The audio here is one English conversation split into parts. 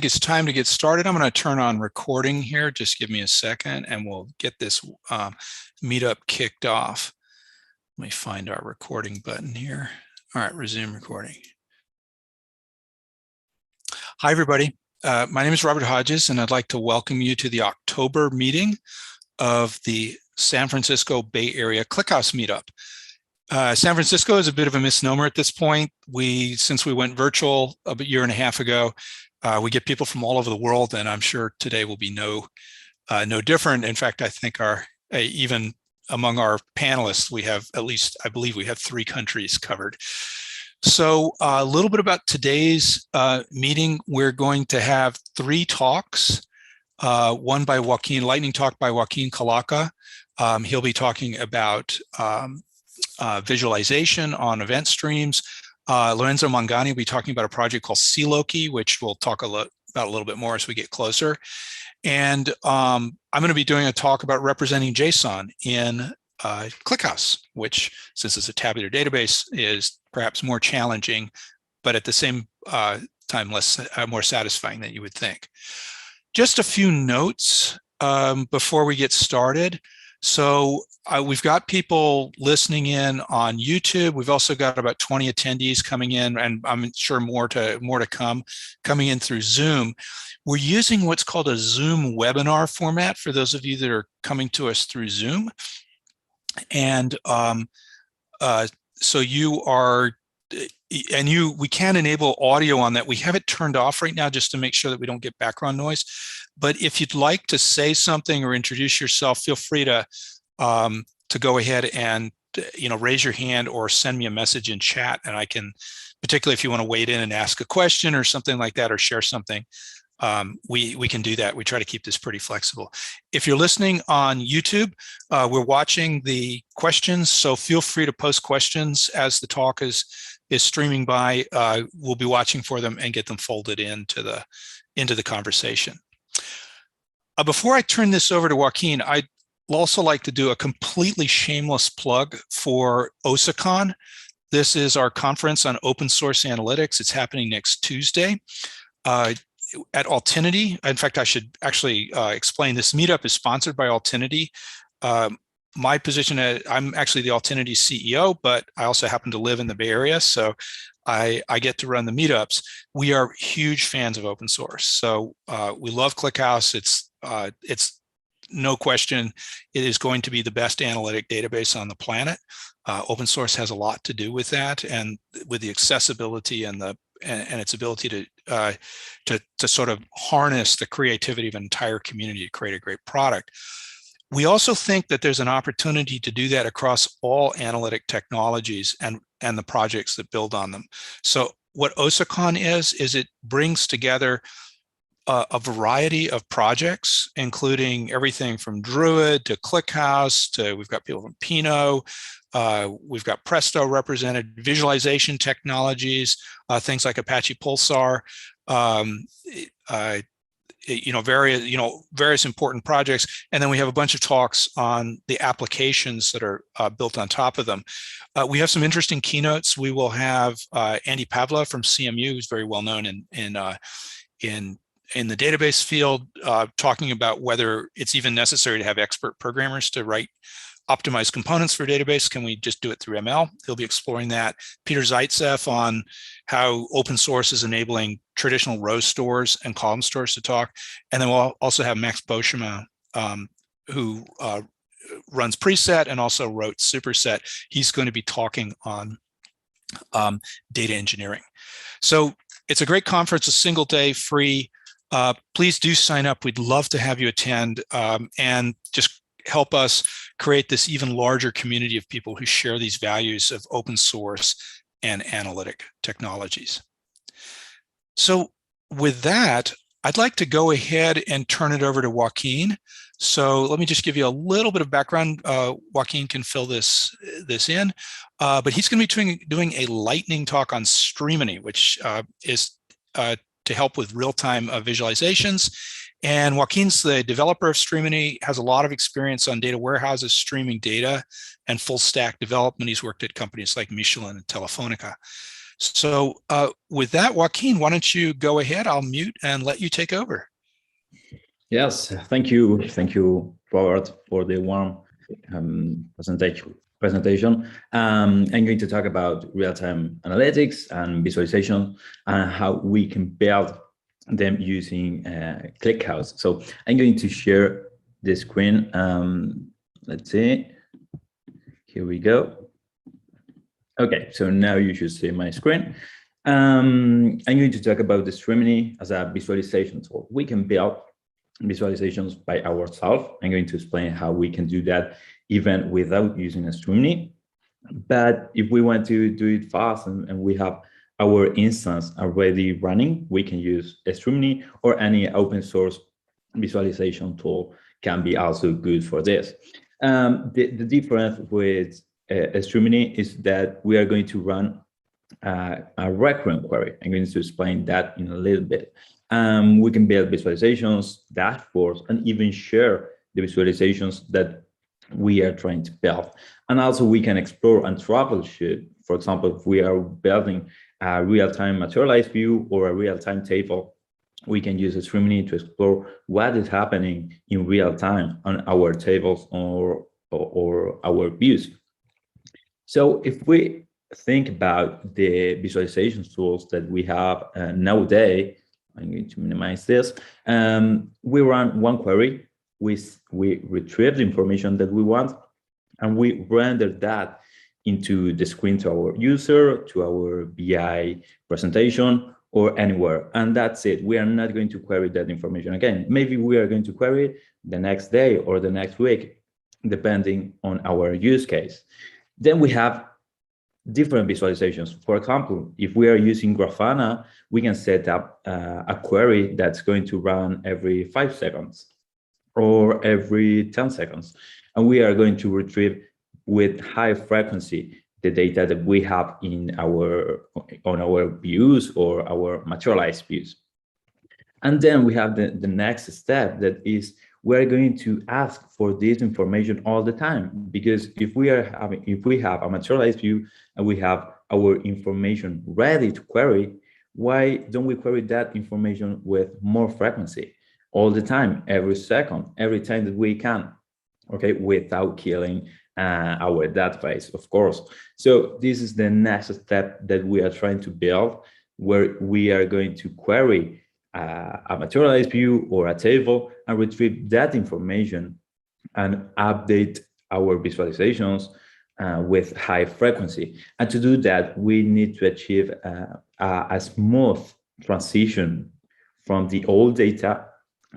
it's time to get started. I'm going to turn on recording here. Just give me a second and we'll get this meetup kicked off. Let me find our recording button here. All right, resume recording. Hi, everybody. My name is Robert Hodges, and I'd like to welcome you to the October meeting of the San Francisco Bay Area ClickHouse meetup. San Francisco is a bit of a misnomer at this point. Since we went virtual a year and a half ago, we get people from all over the world, and I'm sure today will be no different. In fact, I think even among our panelists, we have at least, I believe we have 3 countries covered. So a little bit about today's meeting. We're going to have 3 talks, one by Joaquin, lightning talk by Joaquin Calaca. He'll be talking about visualization on event streams. Lorenzo Mangani will be talking about a project called CLoki, which we'll talk about a little bit more as we get closer. And I'm going to be doing a talk about representing JSON in ClickHouse, which, since it's a tabular database, is perhaps more challenging, but at the same time more satisfying than you would think. Just a few notes before we get started. So we've got people listening in on YouTube. We've also got about 20 attendees coming in, and I'm sure more to come, coming in through Zoom. We're using what's called a Zoom webinar format for those of you that are coming to us through Zoom. And so you are, and we can enable audio on that. We have it turned off right now just to make sure that we don't get background noise. But if you'd like to say something or introduce yourself, feel free to go ahead and raise your hand or send me a message in chat, and I can, particularly if you want to wade in and ask a question or something like that or share something, we can do that. We try to keep this pretty flexible. If you're listening on YouTube, we're watching the questions, so feel free to post questions as the talk is streaming by. We'll be watching for them and get them folded into the conversation. Before I turn this over to Joaquin, I'd also like to do a completely shameless plug for Osicon. This is our conference on open source analytics. It's happening next Tuesday at Altinity. In fact, I should actually explain, this meetup is sponsored by Altinity. My position, I'm actually the Altinity CEO, but I also happen to live in the Bay Area, so I get to run the meetups. We are huge fans of open source, so we love ClickHouse. It's no question, it is going to be the best analytic database on the planet. Open source has a lot to do with that, and with the accessibility and its ability to sort of harness the creativity of an entire community to create a great product. We also think that there's an opportunity to do that across all analytic technologies and the projects that build on them. So what Osicon is it brings together a variety of projects, including everything from Druid to ClickHouse to, we've got people from Pinot, we've got Presto represented, visualization technologies, things like Apache Pulsar, various important projects, and then we have a bunch of talks on the applications that are built on top of them. We have some interesting keynotes. We will have Andy Pavla from CMU, who's very well known in the database field, talking about whether it's even necessary to have expert programmers to write optimized components for a database. Can we just do it through ML? He'll be exploring that. Peter Zaitsev on how open source is enabling traditional row stores and column stores to talk. And then we'll also have Max Boschema, who runs Preset and also wrote Superset. He's going to be talking on data engineering. So it's a great conference, a single day, free. Please do sign up. We'd love to have you attend and just help us create this even larger community of people who share these values of open source and analytic technologies. So with that, I'd like to go ahead and turn it over to Joaquin. So let me just give you a little bit of background. Joaquin can fill this in, but he's going to be doing a lightning talk on Streaminy, which is to help with real-time visualizations. And Joaquin's the developer of Streaminy, has a lot of experience on data warehouses, streaming data, and full stack development. He's worked at companies like Michelin and Telefonica. So with that, Joaquin, why don't you go ahead? I'll mute and let you take over. Yes, thank you, Robert, for the warm presentation. I'm going to talk about real-time analytics and visualization and how we can build them using ClickHouse. So I'm going to share the screen. Let's see. Here we go. Okay, so now you should see my screen. I'm going to talk about the Streaminy as a visualization tool. We can build visualizations by ourselves. I'm going to explain how we can do that even without using a Streaminy. But if we want to do it fast and we have our instance already running, we can use a Streaminy, or any open source visualization tool can be also good for this. The difference with a Streaminy is that we are going to run a recurrent query. I'm going to explain that in a little bit. We can build visualizations, dashboards, and even share the visualizations that we are trying to build. And also we can explore and troubleshoot. For example, if we are building a real-time materialized view or a real-time table, we can use a Streaminy to explore what is happening in real time on our tables or our views. So if we think about the visualization tools that we have nowadays, I'm going to minimize this. We run one query, we retrieve the information that we want, and we render that into the screen to our user, to our BI presentation, or anywhere. And that's it. We are not going to query that information again. Maybe we are going to query the next day or the next week, depending on our use case. Then we have different visualizations. For example, if we are using Grafana, we can set up a query that's going to run every 5 seconds or every 10 seconds. And we are going to retrieve with high frequency the data that we have on our views or our materialized views. And then we have the next step, that is we're going to ask for this information all the time, because if we have a materialized view and we have our information ready to query, why don't we query that information with more frequency all the time, every second, every time that we can, okay, without killing our database, of course. So this is the next step that we are trying to build, where we are going to query a materialized view or a table and retrieve that information and update our visualizations with high frequency. And to do that, we need to achieve a smooth transition from the old data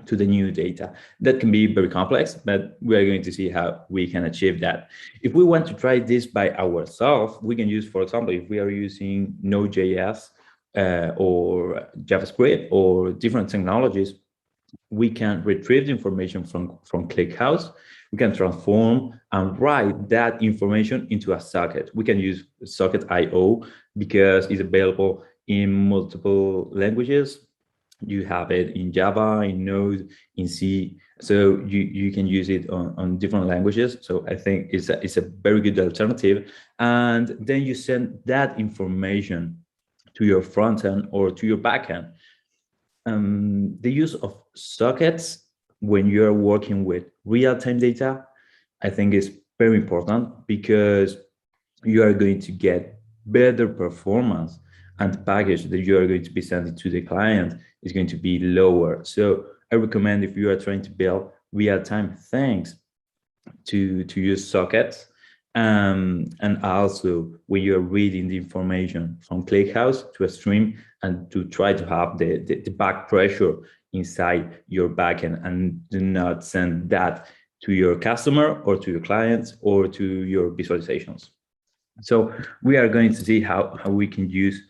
to the new data. That can be very complex, but we are going to see how we can achieve that. If we want to try this by ourselves, we can use, for example, if we are using Node.js or JavaScript or different technologies, we can retrieve the information from ClickHouse. We can transform and write that information into a socket. We can use socket.io because it's available in multiple languages. You have it in Java, in Node, in C. So you can use it on different languages. So I think it's a very good alternative. And then you send that information to your front end or to your back end. The use of sockets when you're working with real-time data, I think is very important, because you are going to get better performance, and the package that you are going to be sending to the client is going to be lower. So I recommend, if you are trying to build real-time things, to use sockets. And also when you're reading the information from ClickHouse to a stream, and to try to have the back pressure inside your backend, and do not send that to your customer or to your clients or to your visualizations. So we are going to see how we can use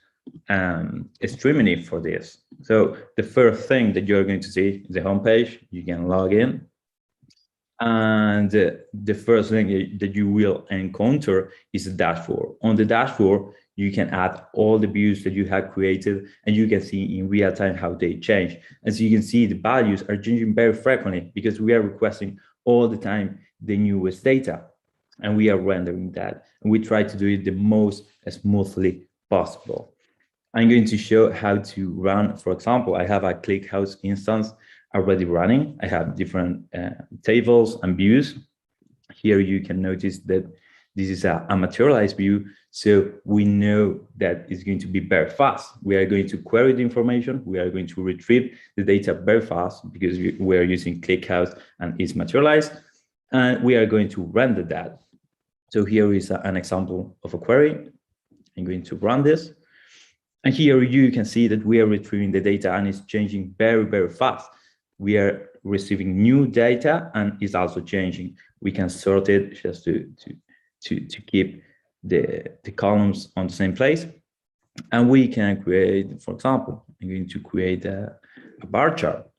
Streaminy for this. So the first thing that you're going to see is the homepage. You can log in. And the first thing that you will encounter is a dashboard. On the dashboard, you can add all the views that you have created, and you can see in real time how they change. As you can see, the values are changing very frequently, because we are requesting all the time the newest data, and we are rendering that. And we try to do it the most smoothly possible. I'm going to show how to run. For example, I have a ClickHouse instance already running. I have different tables and views. Here you can notice that this is a materialized view. So we know that it's going to be very fast. We are going to query the information. We are going to retrieve the data very fast because we are using ClickHouse and it's materialized. And we are going to render that. So here is an example of a query. I'm going to run this. And here you can see that we are retrieving the data and it's changing very, very fast. We are receiving new data and it's also changing. We can sort it just to keep the columns on the same place. And we can create, for example, I'm going to create a bar chart.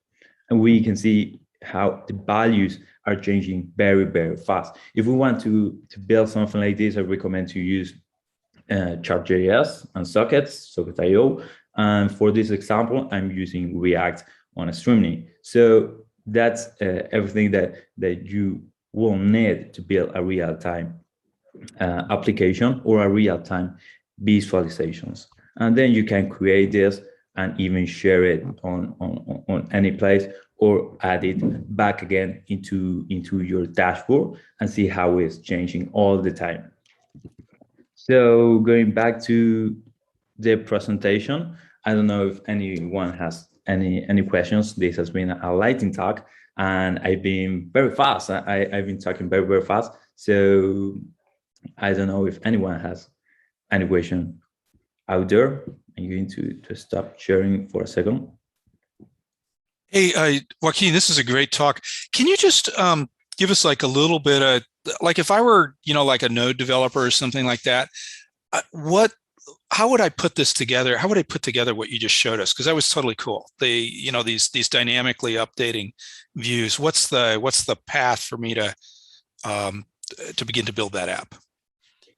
And we can see how the values are changing very, very fast. If we want to build something like this, I recommend to use chart.js and socket.io. And for this example, I'm using React on a Streaminy. So that's everything that you will need to build a real-time application or a real-time visualizations. And then you can create this and even share it on any place or add it back again into your dashboard and see how it's changing all the time. So going back to the presentation, I don't know if anyone has any questions. This has been a lightning talk and I've been very fast. I've been talking very, very fast. So I don't know if anyone has any question out there. I'm going to stop sharing for a second. Hey, Joaquin, this is a great talk. Can you just give us like a little bit of, like if I were, like a Node developer or something like that, how would I put this together? How would I put together what you just showed us? Because that was totally cool. These dynamically updating views. What's the path for me to begin to build that app?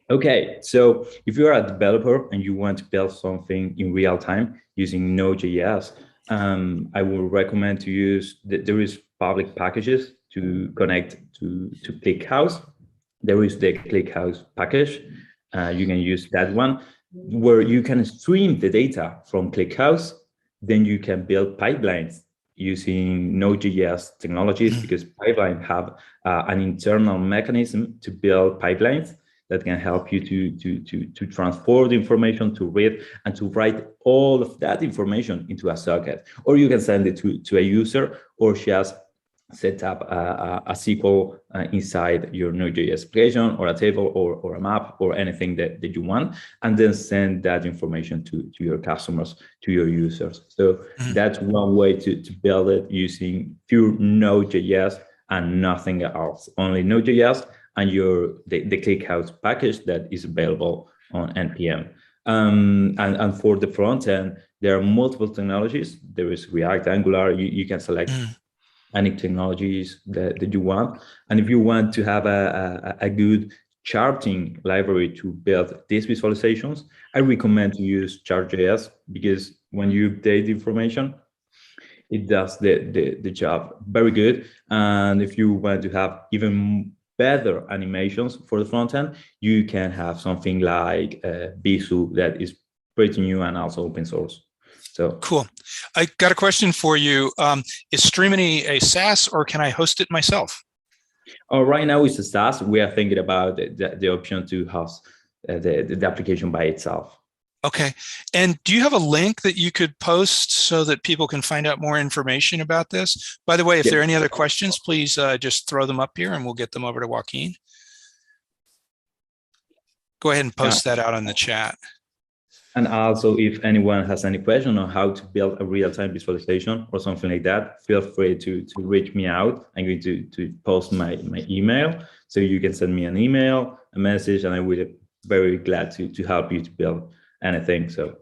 Okay, so if you are a developer and you want to build something in real time using Node.js, I would recommend to use, there is public packages to connect to ClickHouse. There is the ClickHouse package. You can use that one where you can stream the data from ClickHouse. Then you can build pipelines using Node.js technologies because pipelines have an internal mechanism to build pipelines that can help you to transfer the information, to read, and to write all of that information into a socket. Or you can send it to a user or just set up a SQL inside your Node.js application or a table or a map or anything that you want, and then send that information to your customers, to your users. So that's one way to build it using pure Node.js and nothing else, only Node.js and the ClickHouse package that is available on NPM. And for the front end, there are multiple technologies. There is React, Angular. You can select any technologies that you want. And if you want to have a good charting library to build these visualizations, I recommend to use Chart.js because when you update the information, it does the job very good. And if you want to have even better animations for the front end, you can have something like Visu that is pretty new and also open source. So cool. I got a question for you. Is Streaminy a SaaS or can I host it myself? Right now it's a SaaS. We are thinking about the option to host the application by itself. Okay. And do you have a link that you could post so that people can find out more information about this? By the way, if there are any other questions, please just throw them up here and we'll get them over to Joaquin. Go ahead and post that out on the chat. And also, if anyone has any question on how to build a real-time visualization or something like that, feel free to reach me out. I'm going to post my email. So you can send me an email, a message, and I will be very glad to help you to build anything. So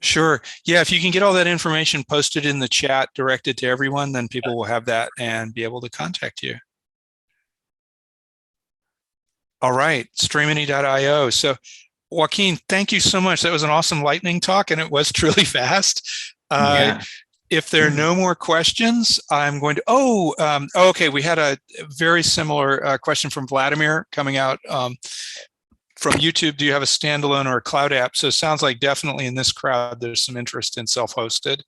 sure. Yeah, if you can get all that information posted in the chat directed to everyone, then people will have that and be able to contact you. All right, streaminy.io. So Joaquin, thank you so much. That was an awesome lightning talk and it was truly fast. If there are no more questions, I'm going to, okay, we had a very similar question from Vladimir coming out from YouTube, do you have a standalone or a cloud app? So it sounds like definitely in this crowd, there's some interest in self-hosted.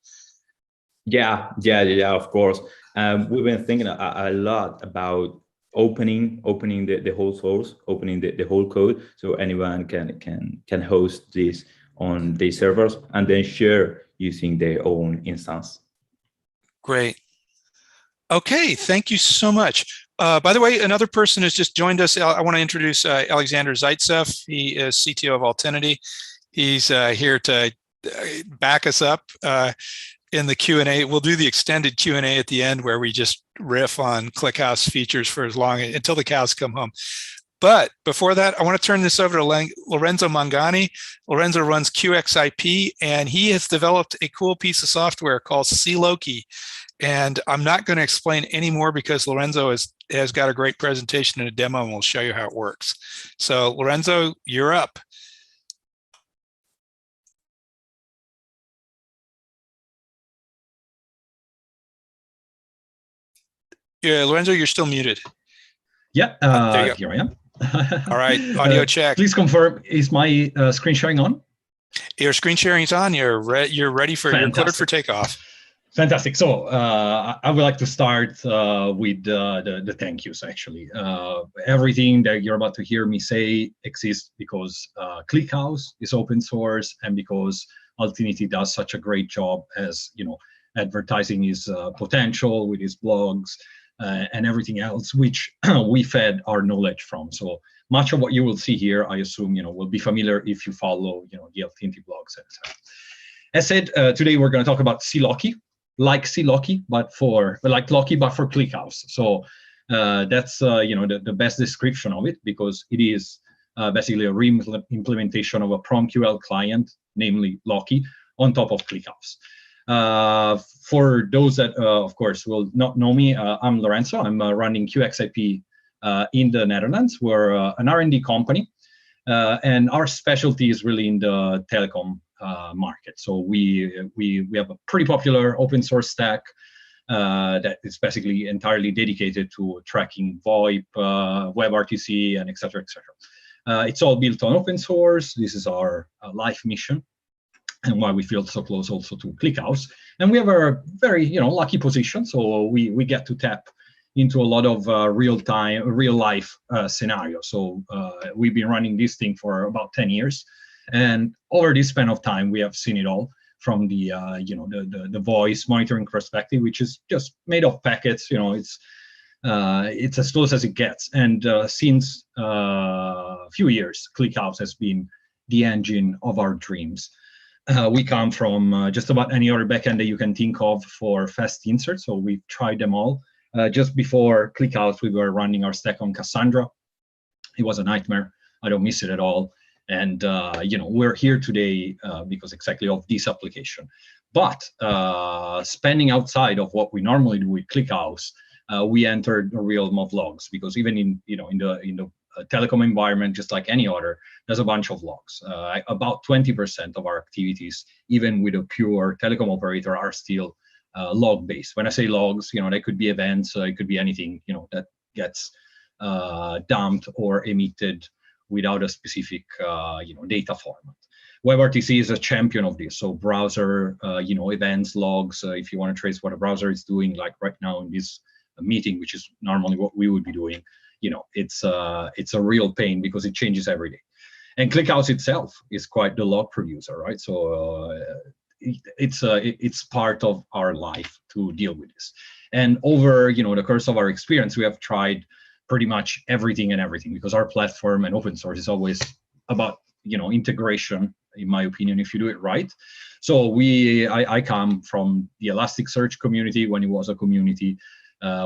Yeah, of course. We've been thinking a lot about opening the whole source, opening the whole code, so anyone can host this on their servers and then share using their own instance. Great. Okay, thank you so much. By the way, another person has just joined us. I want to introduce Alexander Zaitsev. He is CTO of Altinity. He's here to back us up in the Q&A. We'll do the extended Q&A at the end where we just riff on ClickHouse features for as long until the cows come home. But before that, I want to turn this over to Lorenzo Mangani. Lorenzo runs QXIP, and he has developed a cool piece of software called CLoki. And I'm not going to explain any more because Lorenzo has got a great presentation and a demo, and we'll show you how it works. So Lorenzo, you're up. Yeah, Lorenzo, you're still muted. Yeah, here I am. All right, audio check. Please confirm, is my screen sharing on? Your screen sharing is on. You're ready for, you're coded for takeoff. Fantastic. So I would like to start with the thank yous, actually. Everything that you're about to hear me say exists because ClickHouse is open source and because Altinity does such a great job as, advertising his potential with his blogs and everything else, which we fed our knowledge from. So much of what you will see here, I assume, will be familiar if you follow, the Altinity blogs, etc. As said, today we're going to talk about CLoki, like CLoki, but for ClickHouse. So that's the best description of it, because it is basically a re-implementation of a Promql client, namely Loki, on top of ClickHouse. For those that, of course, will not know me, I'm Lorenzo. I'm running QXIP in the Netherlands. We're an R&D company, and our specialty is really in the telecom market. So we have a pretty popular open source stack that is basically entirely dedicated to tracking VoIP, WebRTC, and et cetera, et cetera. It's all built on open source. This is our life mission, and why we feel so close also to ClickHouse. And we have a very lucky position, so we get to tap into a lot of real life scenarios. So we've been running this thing for about 10 years, and over this span of time, we have seen it all from the the voice monitoring perspective, which is just made of packets. It's as close as it gets. And since a few years, ClickHouse has been the engine of our dreams. We come from just about any other backend that you can think of for fast insert. So we've tried them all. Just before ClickHouse, we were running our stack on Cassandra. It was a nightmare. I don't miss it at all. And we're here today because exactly of this application. But spending outside of what we normally do with ClickHouse, we entered the realm of logs, because even in the telecom environment, just like any other, there's a bunch of logs. About 20% of our activities, even with a pure telecom operator, are still log-based. When I say logs, they could be events, it could be anything, that gets dumped or emitted without a specific, data format. WebRTC is a champion of this. So browser, events, logs. If you want to trace what a browser is doing, like right now in this meeting, which is normally what we would be doing, it's a real pain because it changes every day. And ClickHouse itself is quite the log producer, right? So it's part of our life to deal with this. And over the course of our experience, we have tried pretty much everything, because our platform and open source is always about integration, in my opinion, if you do it right. So I come from the Elasticsearch community when it was a community.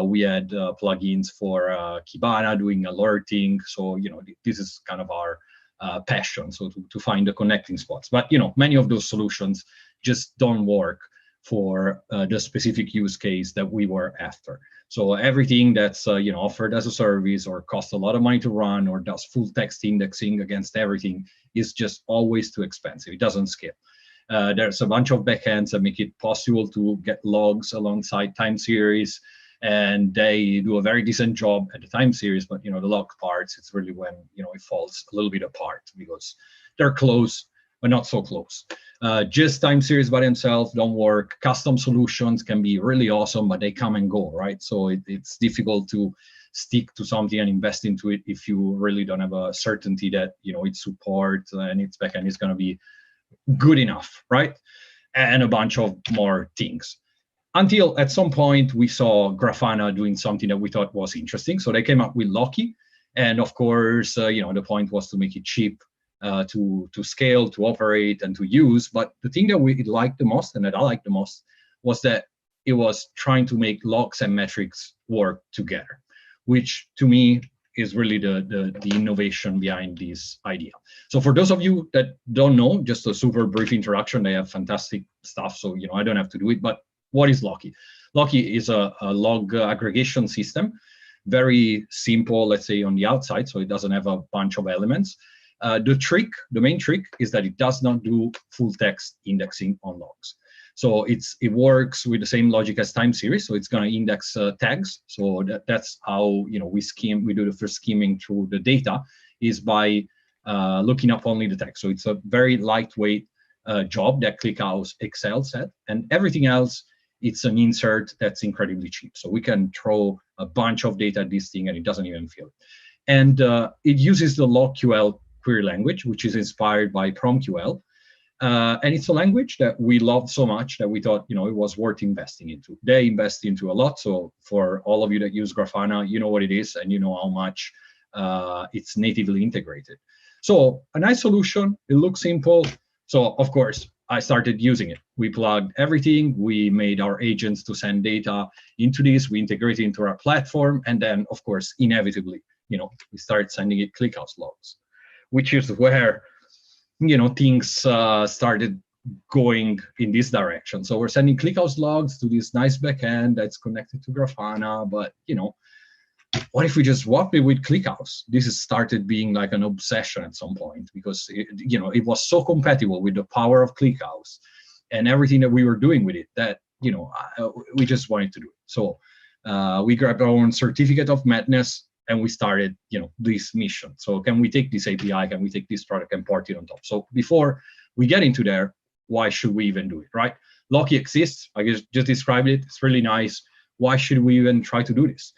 We had plugins for Kibana doing alerting. So this is kind of our passion. So to find the connecting spots. But many of those solutions just don't work for the specific use case that we were after. So everything that's offered as a service or costs a lot of money to run or does full text indexing against everything is just always too expensive. It doesn't scale. There's a bunch of backends that make it possible to get logs alongside time series and they do a very decent job at the time series. But the log parts, it's really when it falls a little bit apart because they're close but not so close. Just time series by themselves don't work. Custom solutions can be really awesome, but they come and go, right? So it's difficult to stick to something and invest into it if you really don't have a certainty that its support and its backend is going to be good enough, right? And a bunch of more things. Until at some point we saw Grafana doing something that we thought was interesting. So they came up with CLoki, and of course, the point was to make it cheap to scale, to operate, and to use. But the thing that we liked the most, and that I liked the most, was that it was trying to make logs and metrics work together, which to me is really the innovation behind this idea. So for those of you that don't know, just a super brief introduction, they have fantastic stuff, so I don't have to do it. But what is CLoki? CLoki is a log aggregation system, very simple, let's say, on the outside, so it doesn't have a bunch of elements. The main trick is that it does not do full text indexing on logs. So it works with the same logic as time series. So it's going to index tags. So that's how we do the first skimming through the data, is by looking up only the text. So it's a very lightweight job that ClickHouse excels at, and everything else, it's an insert that's incredibly cheap. So we can throw a bunch of data at this thing and it doesn't even feel it. And it uses the LogQL query language, which is inspired by Promql. And it's a language that we loved so much that we thought, it was worth investing into. They invest into a lot. So for all of you that use Grafana, you know what it is, and you know how much it's natively integrated. So a nice solution. It looks simple. So of course, I started using it. We plugged everything. We made our agents to send data into this. We integrated into our platform. And then, of course, inevitably, we started sending it ClickHouse logs, which is where things started going in this direction. So we're sending ClickHouse logs to this nice backend that's connected to Grafana, but what if we just swapped it with ClickHouse? This has started being like an obsession at some point, because it was so compatible with the power of ClickHouse and everything that we were doing with it that we just wanted to do it. So we grabbed our own certificate of madness, and we started, this mission. So can we take this API? Can we take this product and port it on top? So before we get into there, why should we even do it, right? CLoki exists. I just described it. It's really nice. Why should we even try to do this?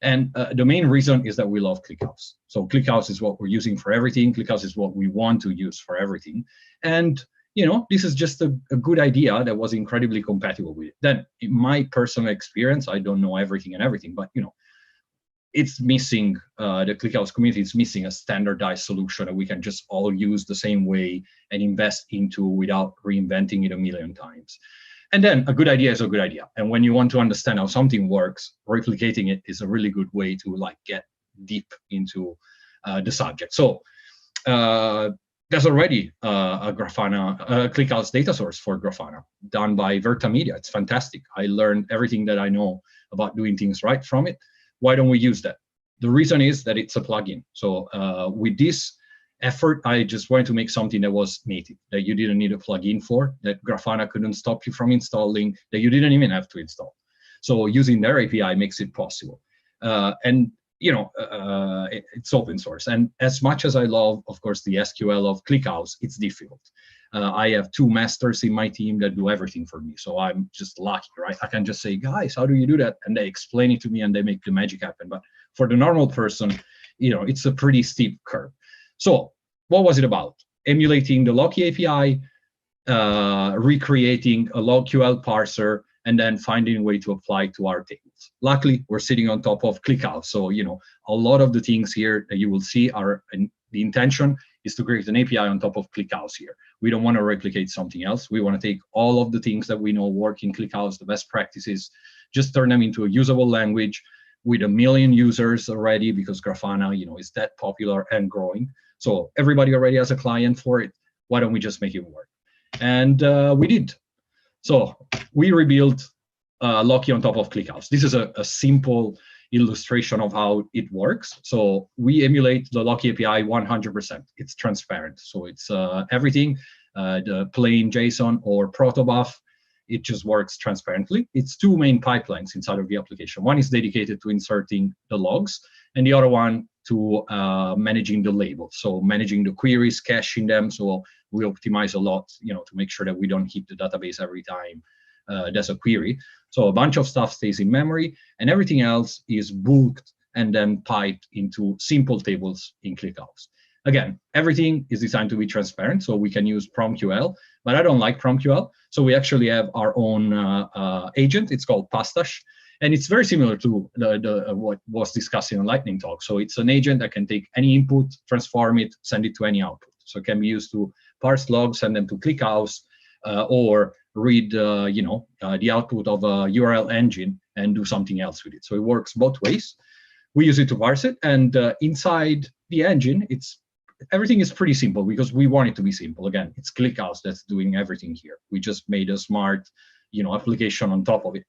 And the main reason is that we love ClickHouse. So ClickHouse is what we're using for everything. ClickHouse is what we want to use for everything. And this is just a good idea that was incredibly compatible with it. Then, in my personal experience, I don't know everything and everything, but it's missing, the ClickHouse community is missing a standardized solution that we can just all use the same way and invest into without reinventing it a million times. And then a good idea is a good idea. And when you want to understand how something works, replicating it is a really good way to get deep into the subject. So there's already a ClickHouse data source for Grafana done by Verta Media. It's fantastic. I learned everything that I know about doing things right from it. Why don't we use that? The reason is that it's a plugin. So with this effort, I just wanted to make something that was native, that you didn't need a plugin for, that Grafana couldn't stop you from installing, that you didn't even have to install. So using their API makes it possible. And it's open source. And as much as I love, of course, the SQL of ClickHouse, it's difficult. I have 2 masters in my team that do everything for me. So I'm just lucky, right? I can just say, guys, how do you do that? And they explain it to me and they make the magic happen. But for the normal person, it's a pretty steep curve. So what was it about? Emulating the CLoki API, recreating a LogQL parser, and then finding a way to apply to our tables. Luckily, we're sitting on top of ClickHouse. So, a lot of the things here that you will see are, the intention is to create an API on top of ClickHouse here. We don't want to replicate something else. We want to take all of the things that we know work in ClickHouse, the best practices, just turn them into a usable language with 1 million users already, because Grafana, is that popular and growing. So everybody already has a client for it. Why don't we just make it work? And we did. So we rebuilt CLoki on top of ClickHouse. This is a simple illustration of how it works. So we emulate the CLoki API 100%. It's transparent. So it's everything, the plain JSON or protobuf. it just works transparently. It's two main pipelines inside of the application. One is dedicated to inserting the logs, and the other one to managing the labels, so managing the queries, caching them. So we optimize a lot, to make sure that we don't hit the database every time there's a query. So a bunch of stuff stays in memory, and everything else is bulked and then piped into simple tables in ClickHouse. Again, everything is designed to be transparent, so we can use Promql, but I don't like Promql, so we actually have our own agent. It's called Pastash, and it's very similar to what was discussed in a Lightning talk. So it's an agent that can take any input, transform it, send it to any output. So it can be used to parse logs, send them to ClickHouse, or read the output of a URL engine and do something else with it. So it works both ways. We use it to parse it, and inside the engine, everything is pretty simple because we want it to be simple. Again, it's ClickHouse that's doing everything here. We just made a smart, application on top of it.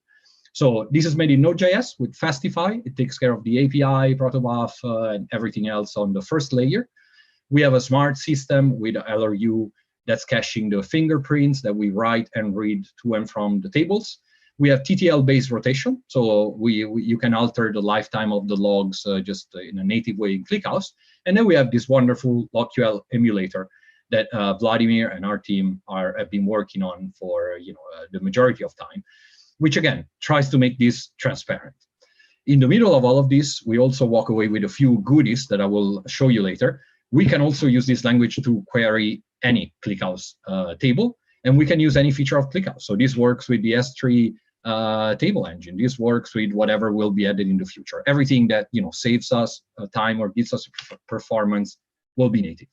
So this is made in Node.js with Fastify. It takes care of the API, protobuf, and everything else on the first layer. We have a smart system with LRU that's caching the fingerprints that we write and read to and from the tables. We have TTL-based rotation, so you can alter the lifetime of the logs just in a native way in ClickHouse. And then we have this wonderful LogQL emulator that Vladimir and our team have been working on for the majority of time, which again tries to make this transparent. In the middle of all of this, we also walk away with a few goodies that I will show you later. We can also use this language to query any ClickHouse table, and we can use any feature of ClickHouse. So this works with the S3 table engine. This works with whatever will be added in the future. Everything that saves us time or gives us performance will be native.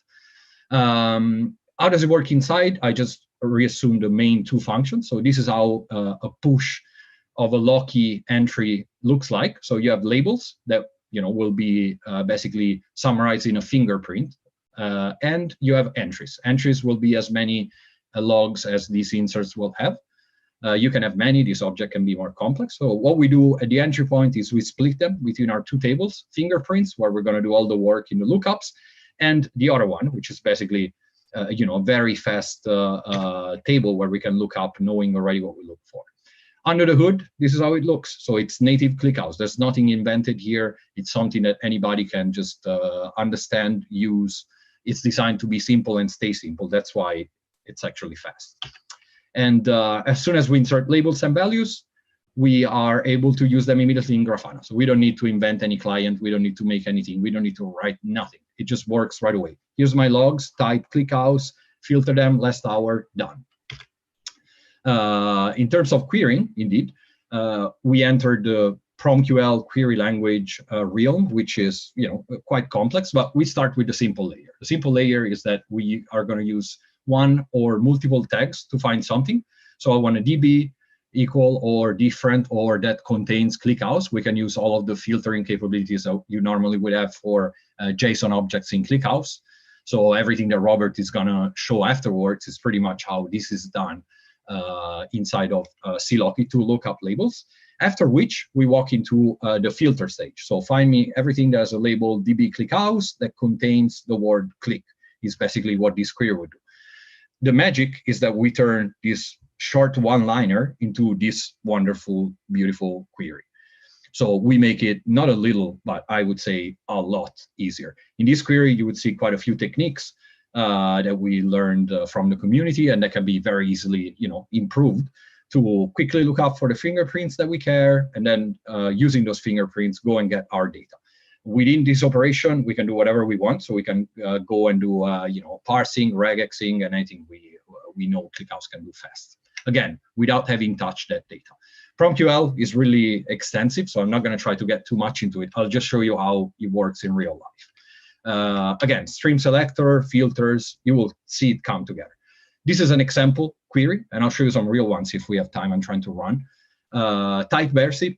How does it work inside? I just reassume the main two functions. So this is how a push of a CLoki entry looks like. So you have labels that will be basically summarized in a fingerprint, and you have entries. Entries will be as many logs as these inserts will have. You can have many. This object can be more complex. So what we do at the entry point is we split them between our two tables: fingerprints, where we're going to do all the work in the lookups, and the other one, which is basically a very fast table where we can look up knowing already what we look for. Under the hood, this is how it looks. So it's native ClickHouse. There's nothing invented here. It's something that anybody can just understand, use. It's designed to be simple and stay simple. That's why it's actually fast. And as soon as we insert labels and values, we are able to use them immediately in Grafana. So we don't need to invent any client. We don't need to make anything. We don't need to write nothing. It just works right away. Here's my logs, type ClickHouse, filter them, last hour, done. In terms of querying, indeed, we entered the Promql query language realm, which is quite complex, but we start with the simple layer. The simple layer is that we are going to use one or multiple tags to find something. So I want a DB, equal, or different, or that contains ClickHouse. We can use all of the filtering capabilities that you normally would have for JSON objects in ClickHouse. So everything that Robert is going to show afterwards is pretty much how this is done inside of CLoki to look up labels, after which we walk into the filter stage. So find me everything that has a label DB ClickHouse that contains the word click is basically what this query would do. The magic is that we turn this short one-liner into this wonderful, beautiful query. So we make it not a little, but I would say a lot easier. In this query, you would see quite a few techniques that we learned from the community, and that can be very easily, improved to quickly look up for the fingerprints that we care, and then using those fingerprints, go and get our data. Within this operation, we can do whatever we want. So we can go and do, parsing, regexing, and anything we know ClickHouse can do fast. Again, without having touched that data. Promql is really extensive, so I'm not going to try to get too much into it. I'll just show you how it works in real life. Again, stream selector, filters, you will see it come together. This is an example query, and I'll show you some real ones if we have time. I'm trying to run. Type versip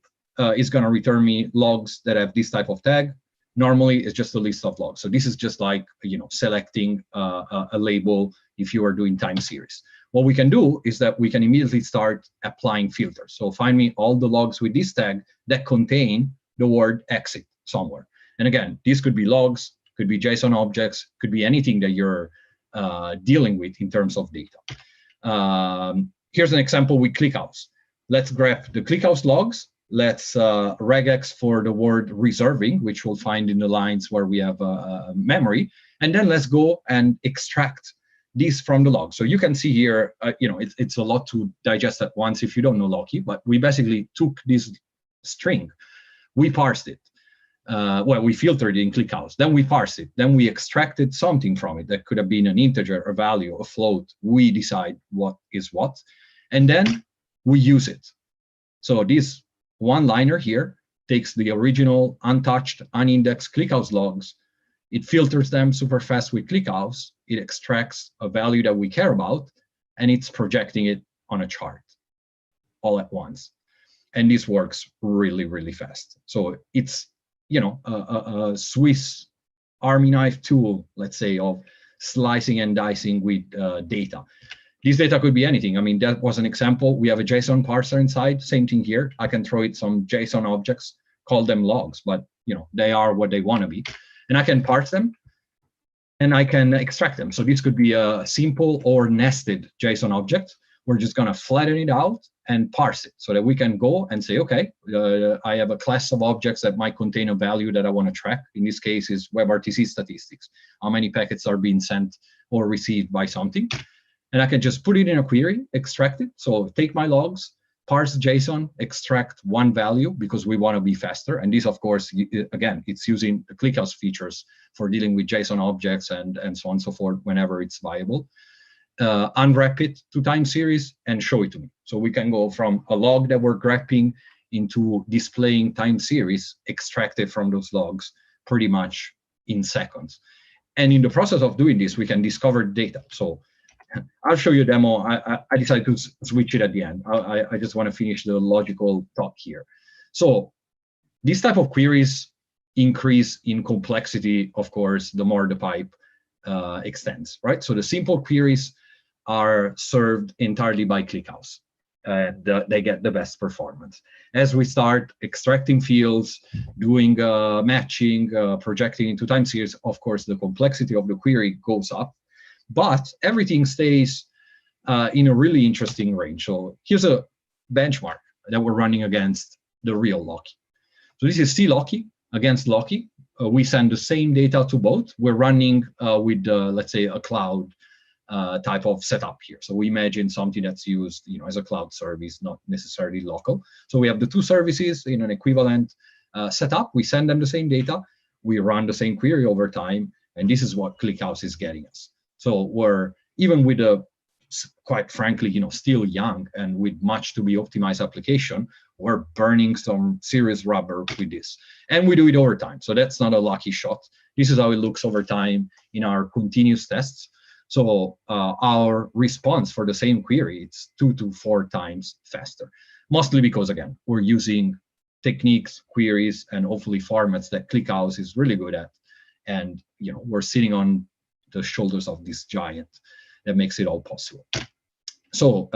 is going to return me logs that have this type of tag. Normally, it's just a list of logs. So this is just like selecting a label if you are doing time series. What we can do is that we can immediately start applying filters. So find me all the logs with this tag that contain the word exit somewhere. And again, these could be logs, could be JSON objects, could be anything that you're dealing with in terms of data. here's an example with ClickHouse. Let's grab the ClickHouse logs. Let's regex for the word reserving, which we'll find in the lines where we have memory. And then let's go and extract these from the log. So you can see here, it's a lot to digest at once if you don't know CLoki, but we basically took this string, we parsed it. We filtered it in ClickHouse, then we parsed it, then we extracted something from it that could have been an integer, a value, a float. We decide what is what, and then we use it. So this one-liner here takes the original untouched, unindexed ClickHouse logs, it filters them super fast with ClickHouse, it extracts a value that we care about, and it's projecting it on a chart all at once. And this works really, really fast. So it's a Swiss Army knife tool, let's say, of slicing and dicing with data. This data could be anything. I mean, that was an example. We have a JSON parser inside. Same thing here. I can throw it some JSON objects, call them logs, but they are what they want to be. And I can parse them, and I can extract them. So this could be a simple or nested JSON object. We're just going to flatten it out and parse it so that we can go and say, okay, I have a class of objects that might contain a value that I want to track. In this case, is WebRTC statistics. How many packets are being sent or received by something? And I can just put it in a query, extract it. So take my logs, parse JSON, extract one value because we want to be faster. And this, of course, again, it's using the ClickHouse features for dealing with JSON objects and so on and so forth whenever it's viable. Unwrap it to time series and show it to me. So we can go from a log that we're grabbing into displaying time series extracted from those logs pretty much in seconds. And in the process of doing this, we can discover data. So I'll show you a demo. I decided to switch it at the end. I just want to finish the logical talk here. So these type of queries increase in complexity, of course, the more the pipe extends, right? So the simple queries are served entirely by ClickHouse. They get the best performance. As we start extracting fields, doing matching, projecting into time series, of course, the complexity of the query goes up. But everything stays in a really interesting range. So here's a benchmark that we're running against the real CLoki. So this is CLoki against CLoki. We send the same data to both. We're running with, let's say, a cloud type of setup here. So we imagine something that's used as a cloud service, not necessarily local. So we have the two services in an equivalent setup. We send them the same data. We run the same query over time. And this is what ClickHouse is getting us. So we're, even with a, quite frankly, still young and with much to be optimized application, we're burning some serious rubber with this. And we do it over time. So that's not a lucky shot. This is how it looks over time in our continuous tests. So our response for the same query, it's 2 to 4 times faster. Mostly because, again, we're using techniques, queries, and hopefully formats that ClickHouse is really good at. And we're sitting on the shoulders of this giant that makes it all possible. So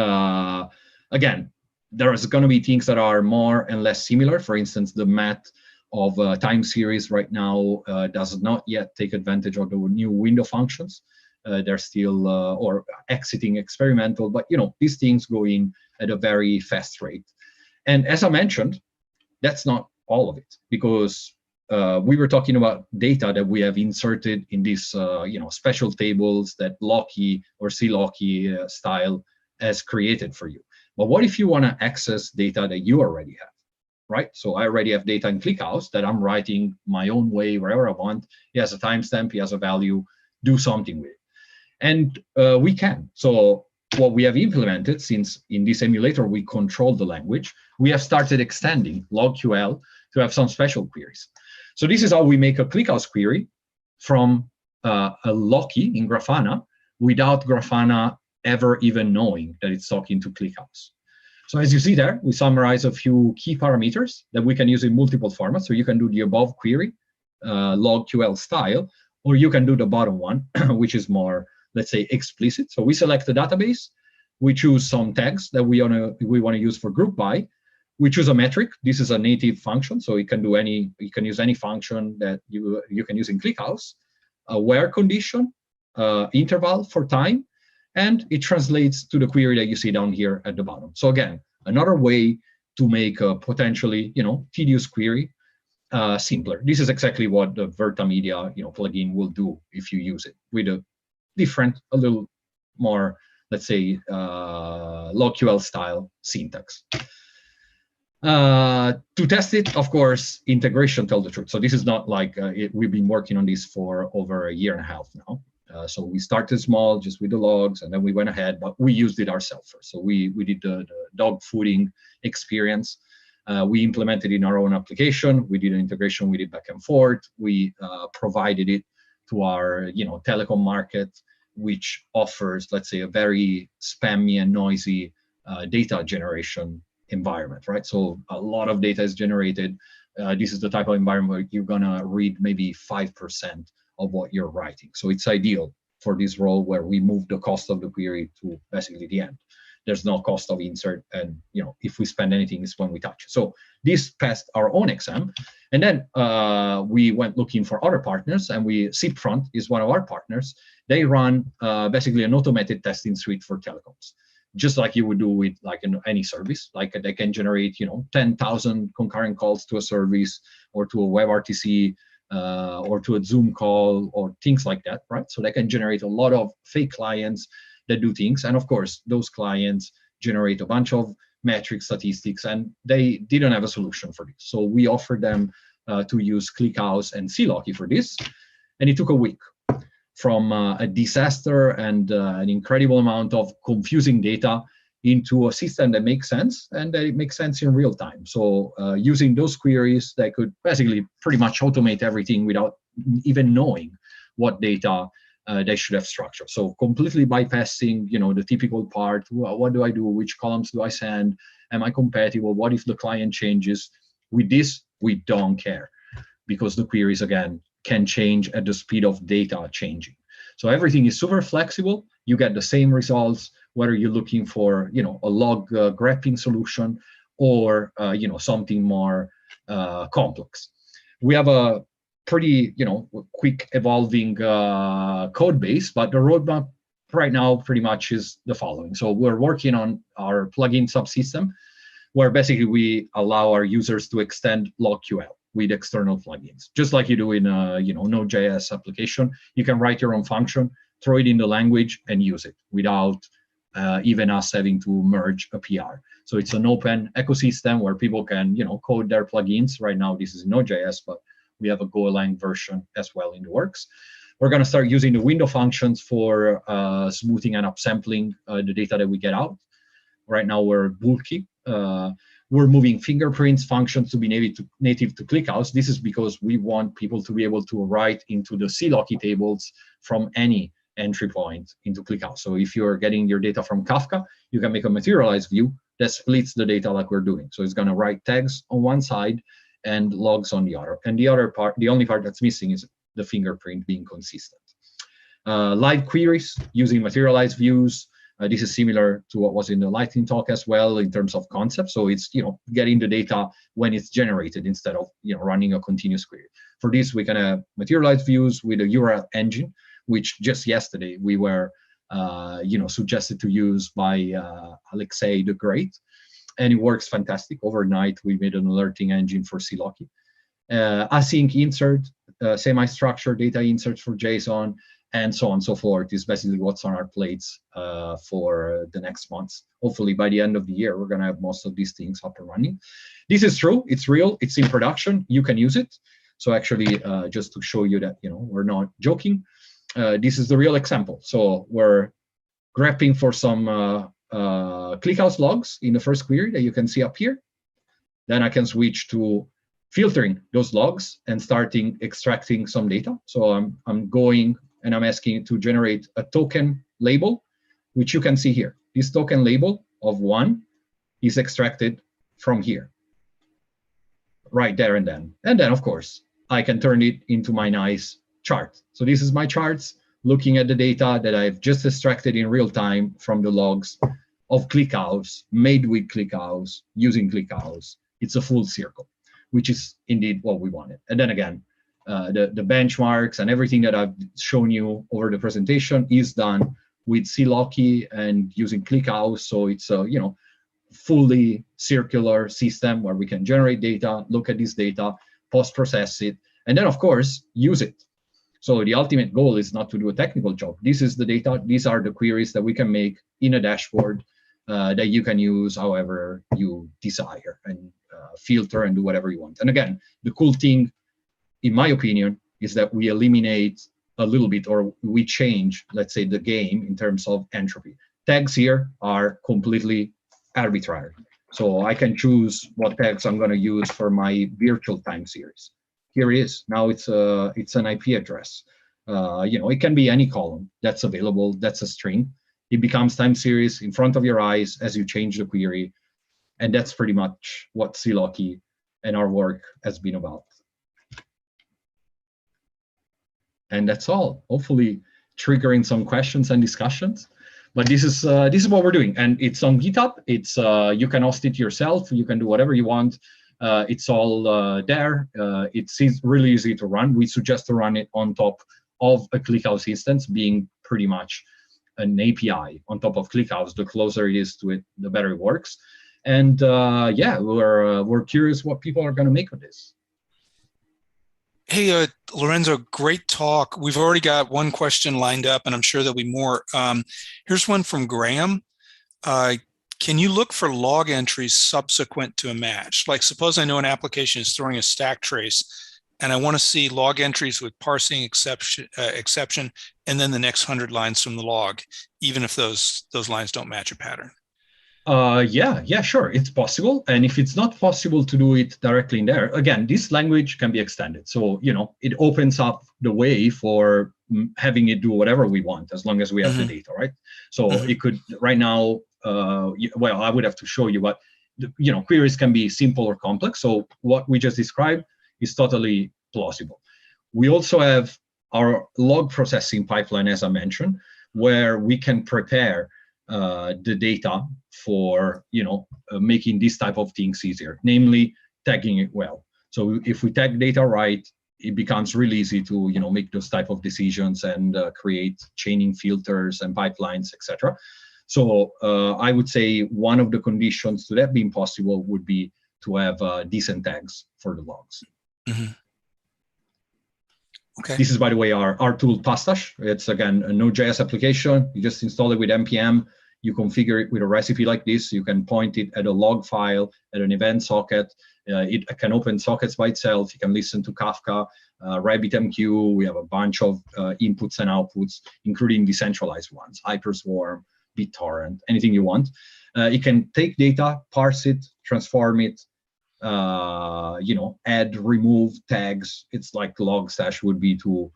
again, there's going to be things that are more and less similar. For instance, the math of time series right now does not yet take advantage of the new window functions. They're still or exiting experimental, but these things go in at a very fast rate. And as I mentioned, that's not all of it, because we were talking about data that we have inserted in these, special tables that CLoki or CLoki style has created for you. But what if you want to access data that you already have, right? So I already have data in ClickHouse that I'm writing my own way, wherever I want. He has a timestamp, he has a value, do something with it. And we can. So what we have implemented, since in this emulator we control the language, we have started extending logql to have some special queries. So this is how we make a ClickHouse query from a CLoki in Grafana without Grafana ever even knowing that it's talking to ClickHouse. So as you see there, we summarize a few key parameters that we can use in multiple formats. So you can do the above query, logql style, or you can do the bottom one, which is more, let's say, explicit. So we select the database, we choose some tags that we want to use for group by. We choose a metric. This is a native function, so you can use any function that you can use in ClickHouse. A where condition, interval for time, and it translates to the query that you see down here at the bottom. So again, another way to make a potentially, tedious query simpler. This is exactly what the Vertamedia, plugin will do if you use it with a different, a little more, let's say, LogQL style syntax. To test it, of course, integration tell the truth. So this is not like we've been working on this for over a year and a half now. So we started small, just with the logs, and then we went ahead, but we used it ourselves first. So we did the dog fooding experience. We implemented it in our own application. We did an integration with it back and forth. We provided it to our, telecom market, which offers, let's say, a very spammy and noisy data generation environment, right? So a lot of data is generated. This is the type of environment where you're gonna read maybe 5% of what you're writing. So it's ideal for this role where we move the cost of the query to basically the end. There's no cost of insert, and if we spend anything, it's when we touch. So this passed our own exam, and then we went looking for other partners, and Zipfront is one of our partners. They run basically an automated testing suite for telecoms, just like you would do with like any service. Like they can generate 10,000 concurrent calls to a service or to a WebRTC or to a Zoom call or things like that, right? So they can generate a lot of fake clients that do things, and of course those clients generate a bunch of metric statistics, and they didn't have a solution for this. So we offered them to use ClickHouse and CLoki for this, and it took a week from a disaster and an incredible amount of confusing data into a system that makes sense, and that it makes sense in real time. So using those queries, they could basically pretty much automate everything without even knowing what data they should have structured. So completely bypassing, the typical part. Well, what do I do? Which columns do I send? Am I compatible? What if the client changes? With this, we don't care, because the queries, again, can change at the speed of data changing. So everything is super flexible. You get the same results, whether you're looking for, a log graphing solution or, something more complex. We have a pretty, quick evolving code base, but the roadmap right now pretty much is the following. So we're working on our plugin subsystem, where basically we allow our users to extend LogQL with external plugins, just like you do in a Node.js application. You can write your own function, throw it in the language, and use it without even us having to merge a PR. So it's an open ecosystem where people can code their plugins. Right now this is Node.js, but we have a Golang version as well in the works. We're going to start using the window functions for smoothing and upsampling the data that we get out. Right now we're bulky. We're moving fingerprints functions to be native to ClickHouse. This is because we want people to be able to write into the CLoki tables from any entry point into ClickHouse. So if you're getting your data from Kafka, you can make a materialized view that splits the data like we're doing. So it's going to write tags on one side and logs on the other. And the other part, the only part that's missing is the fingerprint being consistent. Live queries using materialized views. This is similar to what was in the Lightning talk as well in terms of concept. So it's getting the data when it's generated instead of running a continuous query. For this, we can have materialized views with a URL engine, which just yesterday we were suggested to use by Alexei the Great, and it works fantastic. Overnight, we made an alerting engine for CLoki. Async insert, semi-structured data inserts for JSON, and so on and so forth is basically what's on our plates for the next months. Hopefully by the end of the year, we're gonna have most of these things up and running. This is true, it's real, it's in production, you can use it. So actually, just to show you that we're not joking, this is the real example. So we're graphing for some ClickHouse logs in the first query that you can see up here. Then I can switch to filtering those logs and starting extracting some data. So I'm going and I'm asking it to generate a token label, which you can see here. This token label of 1 is extracted from here, right there and then. And then, of course, I can turn it into my nice chart. So this is my charts, looking at the data that I've just extracted in real time from the logs of ClickHouse, made with ClickHouse, using ClickHouse. It's a full circle, which is indeed what we wanted. And then again, the benchmarks and everything that I've shown you over the presentation is done with CLoki and using ClickHouse. So it's a fully circular system where we can generate data, look at this data, post-process it, and then of course use it. So the ultimate goal is not to do a technical job. This is the data. These are the queries that we can make in a dashboard that you can use however you desire and filter and do whatever you want. And again, the cool thing, in my opinion, is that we eliminate a little bit, or we change, let's say, the game in terms of entropy. Tags here are completely arbitrary. So I can choose what tags I'm going to use for my virtual time series. Here it is. Now it's an IP address. It can be any column that's available. That's a string. It becomes time series in front of your eyes as you change the query. And that's pretty much what CLoki and our work has been about. And that's all. Hopefully triggering some questions and discussions. But this is what we're doing, and it's on GitHub. It's you can host it yourself. You can do whatever you want. It's all there. It's really easy to run. We suggest to run it on top of a ClickHouse instance, being pretty much an API on top of ClickHouse. The closer it is to it, the better it works. And yeah, we're curious what people are going to make of this. Hey, Lorenzo, great talk. We've already got one question lined up, and I'm sure there'll be more. Here's one from Graham. Can you look for log entries subsequent to a match? Like, suppose I know an application is throwing a stack trace, and I want to see log entries with parsing exception, and then the next 100 lines from the log, even if those lines don't match a pattern. Yeah, sure, it's possible. And if it's not possible to do it directly in there, again, this language can be extended. So, it opens up the way for having it do whatever we want, as long as we have the data, right? So it could, right now, well, I would have to show you, but, queries can be simple or complex. So what we just described is totally plausible. We also have our log processing pipeline, as I mentioned, where we can prepare the data for making these type of things easier, namely tagging it well. So if we tag data right, it becomes really easy to make those type of decisions and create chaining filters and pipelines, etc. So I would say one of the conditions to that being possible would be to have decent tags for the logs. Okay. This is, by the way, our tool Pastache. It's, again, a Node.js application. You just install it with npm. You configure it with a recipe like this. You can point it at a log file, at an event socket. It can open sockets by itself. You can listen to Kafka, RabbitMQ. We have a bunch of inputs and outputs, including decentralized ones, Hyperswarm, BitTorrent, anything you want. It can take data, parse it, transform it, add, remove tags. It's like Logstash would be to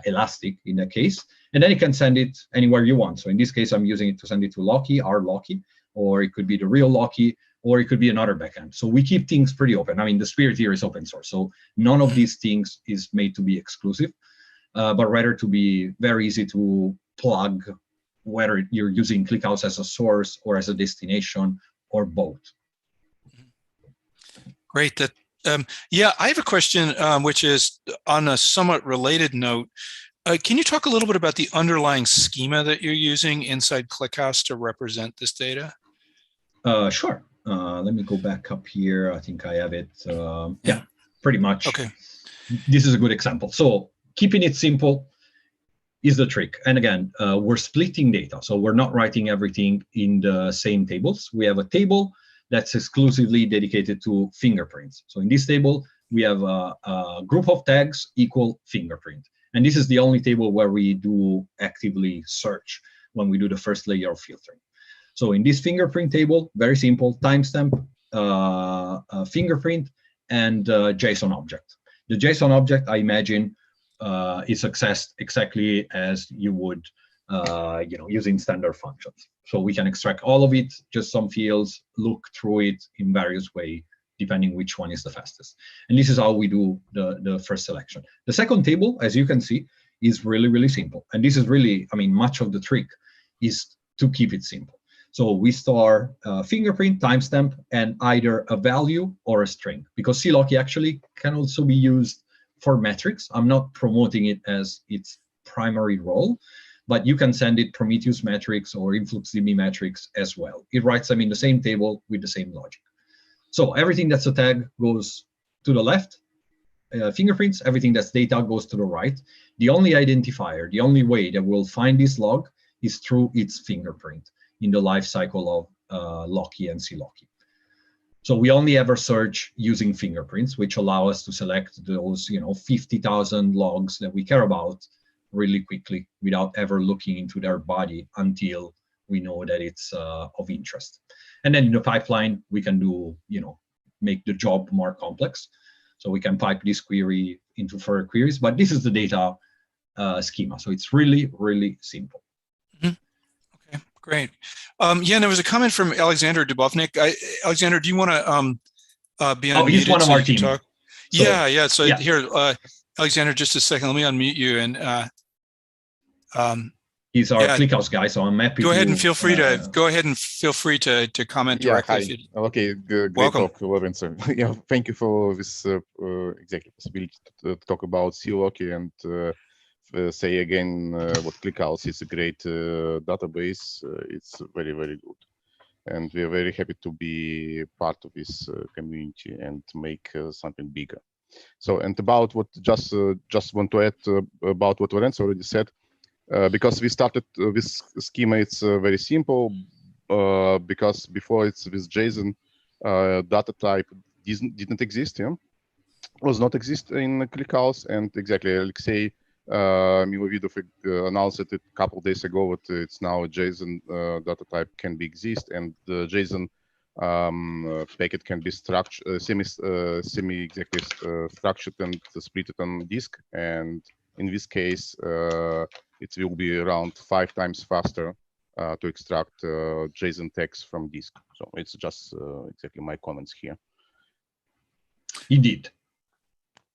Elastic in that case. And then you can send it anywhere you want. So in this case, I'm using it to send it to Loki, our Loki, or it could be the real Loki, or it could be another backend. So we keep things pretty open. I mean, the spirit here is open source. So none of these things is made to be exclusive, but rather to be very easy to plug, whether you're using ClickHouse as a source or as a destination or both. Great. Yeah, I have a question, which is on a somewhat related note. Can you talk a little bit about the underlying schema that you're using inside ClickHouse to represent this data? Sure. Let me go back up here. I think I have it. Yeah, pretty much. Okay. This is a good example. So keeping it simple is the trick. And again, we're splitting data. So we're not writing everything in the same tables. We have a table that's exclusively dedicated to fingerprints. So in this table, we have a group of tags equal fingerprint. And this is the only table where we do actively search when we do the first layer of filtering. So in this fingerprint table, very simple, timestamp, fingerprint, and JSON object. The JSON object, I imagine, is accessed exactly as you would using standard functions. So we can extract all of it, just some fields, look through it in various ways, depending which one is the fastest. And this is how we do the first selection. The second table, as you can see, is really, really simple. And this is really, I mean, much of the trick is to keep it simple. So we store fingerprint, timestamp, and either a value or a string, because CLoki actually can also be used for metrics. I'm not promoting it as its primary role, but you can send it Prometheus metrics or InfluxDB metrics as well. It writes them in the same table with the same logic. So everything that's a tag goes to the left, fingerprints, everything that's data goes to the right. The only identifier, the only way that we'll find this log is through its fingerprint in the life cycle of Loki and CLoki. So we only ever search using fingerprints, which allow us to select those 50,000 logs that we care about really quickly without ever looking into their body until we know that it's of interest. And then in the pipeline, we can do, make the job more complex. So we can pipe this query into further queries, but this is the data schema. So it's really, really simple. Okay, great. Yeah, and there was a comment from Alexander Dubovnik. Alexander, do you want to be unmuted? Oh, he's one of our team. So, yeah. So yeah. Here, Alexander, just a second. Let me unmute you. And he's our ClickHouse guy, so I'm happy. Go ahead and feel free to comment directly. Hi. Okay, great Welcome. talk, Lorenzo. Yeah, thank you for this exactly possibility to talk about CLoki and say again what ClickHouse is a great database. It's very, very good, and we are very happy to be part of this community and make something bigger. So, and about what just want to add about what Lorenzo already said. Because we started this schema, it's very simple. Because before it's with JSON, data type didn't exist. Yeah, was not exist in ClickHouse, and exactly Alexei Milovidov announced it a couple of days ago that it's now a JSON data type can be exist, and the JSON packet can be structured, semi-exactly structured and split it on disk, and in this case, it will be around 5 times faster to extract JSON text from disk. So it's just exactly my comments here. Indeed.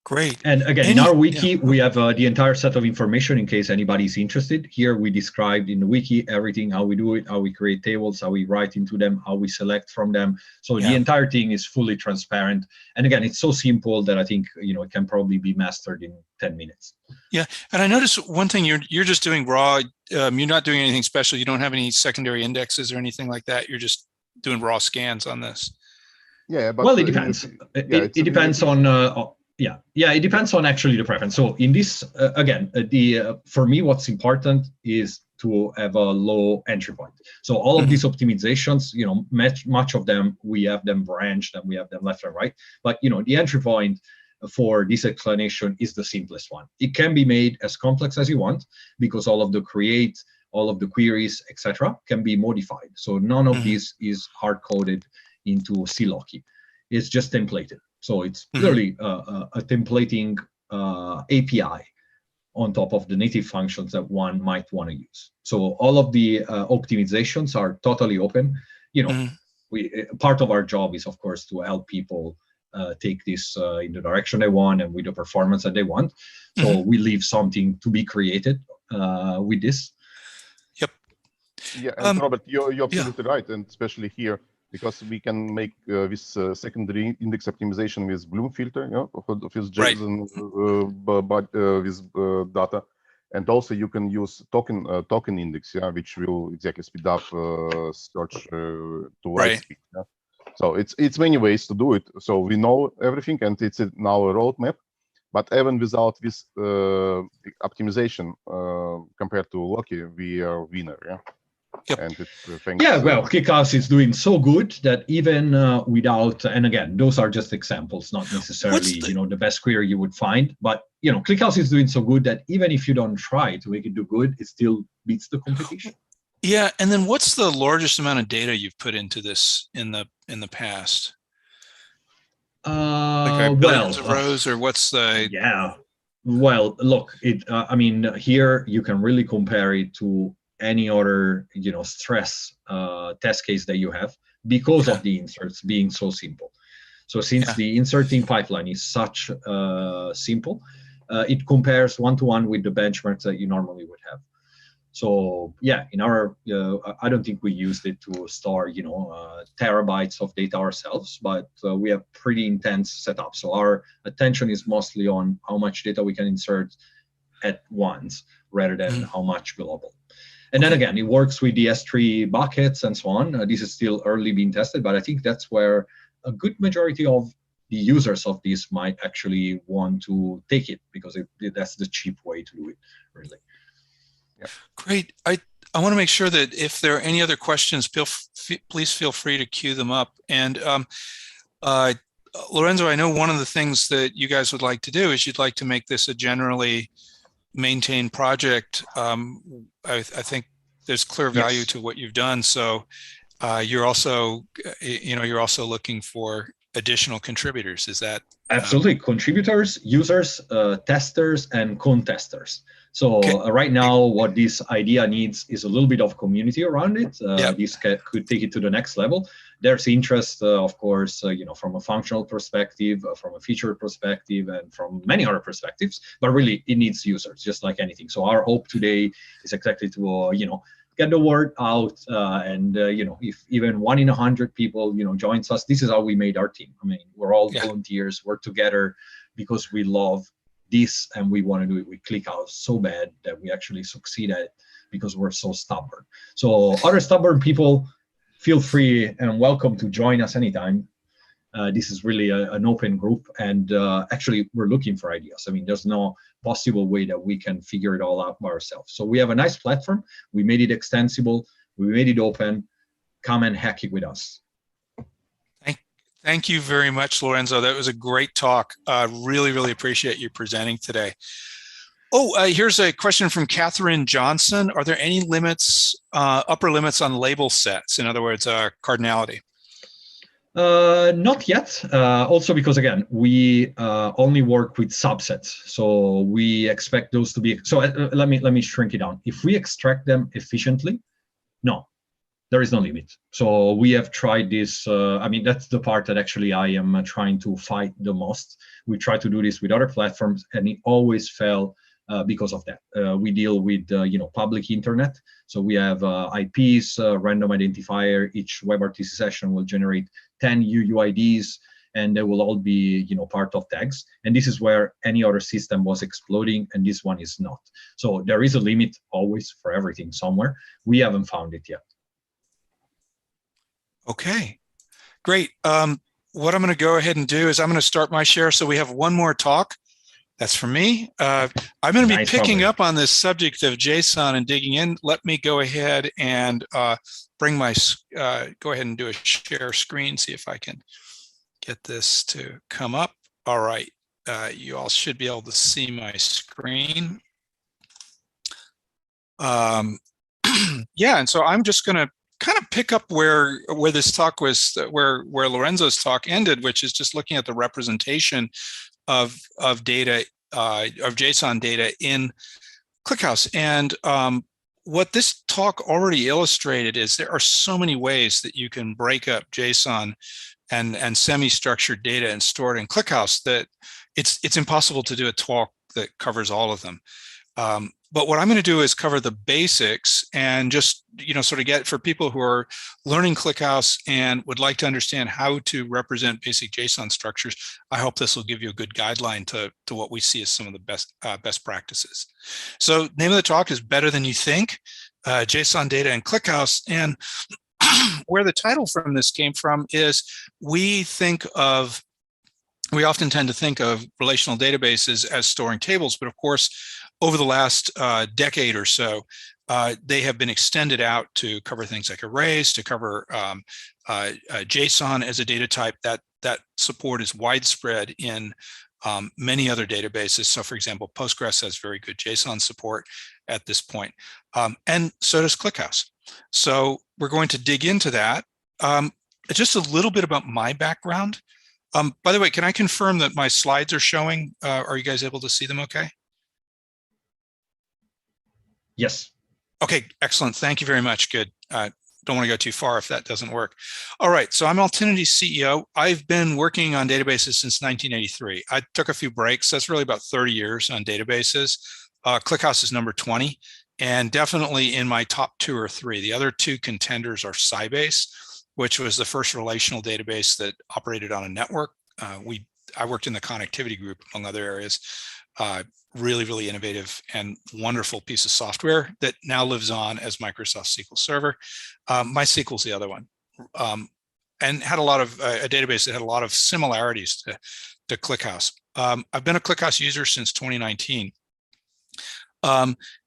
Great. And again, in our wiki, we have the entire set of information in case anybody's interested. Here we described in the wiki everything, how we do it, how we create tables, how we write into them, how we select from them. So the entire thing is fully transparent. And again, it's so simple that I think it can probably be mastered in 10 minutes. Yeah, and I noticed one thing, you're just doing raw, you're not doing anything special. You don't have any secondary indexes or anything like that. You're just doing raw scans on this. Yeah, but well, it depends. It depends on it depends on actually the preference. So in this, again, for me, what's important is to have a low entry point. So all of these optimizations, much of them, we have them branched and we have them left and right. But, the entry point for this explanation is the simplest one. It can be made as complex as you want because all of the create, all of the queries, etc., can be modified. So none of this is hard-coded into CLoki. It's just templated. So it's clearly a templating API on top of the native functions that one might want to use. So all of the optimizations are totally open. Part of our job is, of course, to help people take this in the direction they want and with the performance that they want. So we leave something to be created with this. Yep. Yeah, and Robert, you're absolutely right, and especially here, because we can make this secondary index optimization with Bloom filter, with JSON, with data, and also you can use token index, which will exactly speed up search to write speed. Yeah? So it's many ways to do it. So we know everything, and it's now a roadmap. But even without this optimization, compared to Loki, we are winner. Yeah. Yep. And it's, thanks, well, ClickHouse is doing so good that even without, and again, those are just examples, not necessarily the best query you would find. But ClickHouse is doing so good that even if you don't try to make it do good, it still beats the competition. Yeah, and then what's the largest amount of data you've put into this in the past? Like billions of rows, or what's the? Yeah. Well, look, I mean, here you can really compare it to any other stress test case that you have because of the inserts being so simple. So since the inserting pipeline is such simple, it compares one-to-one with the benchmarks that you normally would have. So yeah, in our I don't think we used it to store terabytes of data ourselves, but we have pretty intense setup. So our attention is mostly on how much data we can insert at once. rather than how much global. And then again, it works with the S3 buckets and so on. This is still early being tested, but I think that's where a good majority of the users of this might actually want to take it, because that's the cheap way to do it, really. Yeah. Great. I want to make sure that if there are any other questions, please feel free to queue them up. And Lorenzo, I know one of the things that you guys would like to do is you'd like to make this a generally maintained project. I think there's clear value to what you've done. So you're also, you're also looking for additional contributors. Is that? Absolutely. Contributors, users, testers, and contesters. So right now, what this idea needs is a little bit of community around it. This could take it to the next level. There's interest, of course, from a functional perspective, from a feature perspective, and from many other perspectives. But really, it needs users, just like anything. So our hope today is exactly to, get the word out, and if even 1 in 100 people, joins us, this is how we made our team. I mean, we're all volunteers. We're together because we love this, and we want to do it with ClickHouse so bad that we actually succeed at it because we're so stubborn. So other stubborn people, feel free and welcome to join us anytime. This is really an open group, and actually we're looking for ideas. I mean, there's no possible way that we can figure it all out by ourselves. So we have a nice platform. We made it extensible. We made it open. Come and hack it with us. Thank you very much, Lorenzo. That was a great talk. Really, really appreciate you presenting today. Oh, here's a question from Catherine Johnson. Are there any limits, upper limits on label sets? In other words, cardinality? Not yet. Also because, again, we only work with subsets. So we expect those to be, so let me shrink it down. If we extract them efficiently, no, there is no limit. So we have tried this. I mean, that's the part that actually I am trying to fight the most. We try to do this with other platforms, and it always fell because of that. We deal with public internet. So we have IPs, random identifier. Each WebRTC session will generate 10 UUIDs, and they will all be part of tags. And this is where any other system was exploding, and this one is not. So there is a limit always for everything somewhere. We haven't found it yet. Okay, great. What I'm going to go ahead and do is I'm going to start my share. So we have one more talk. That's for me. I'm going to be picking up on this subject of JSON and digging in. Let me go ahead and bring my, go ahead and do a share screen, see if I can get this to come up. All right, you all should be able to see my screen. Yeah, and so I'm just going to kind of pick up where this talk was, where Lorenzo's talk ended, which is just looking at the representation of data, of JSON data in ClickHouse. And what this talk already illustrated is there are so many ways that you can break up JSON and semi-structured data and store it in ClickHouse that it's impossible to do a talk that covers all of them. But what I'm going to do is cover the basics and just, sort of get for people who are learning ClickHouse and would like to understand how to represent basic JSON structures. I hope this will give you a good guideline to what we see as some of the best practices. So name of the talk is Better Than You Think, JSON data in ClickHouse. And where the title from this came from is we often tend to think of relational databases as storing tables, but of course, over the last decade or so, they have been extended out to cover things like arrays, to cover JSON as a data type. That support is widespread in many other databases. So for example, Postgres has very good JSON support at this point. And so does ClickHouse. So we're going to dig into that. Just a little bit about my background. By the way, can I confirm that my slides are showing? Are you guys able to see them okay? Yes. Okay, excellent. Thank you very much. Good. Don't want to go too far if that doesn't work. All right, so I'm Altinity's CEO. I've been working on databases since 1983. I took a few breaks. That's really about 30 years on databases. ClickHouse is number 20, and definitely in my top 2 or 3. The other 2 contenders are Sybase, which was the first relational database that operated on a network. We I worked in the connectivity group, among other areas. Really, really innovative and wonderful piece of software that now lives on as Microsoft SQL Server. MySQL is the other one, and had a lot of a database that had a lot of similarities to ClickHouse. I've been a ClickHouse user since 2019.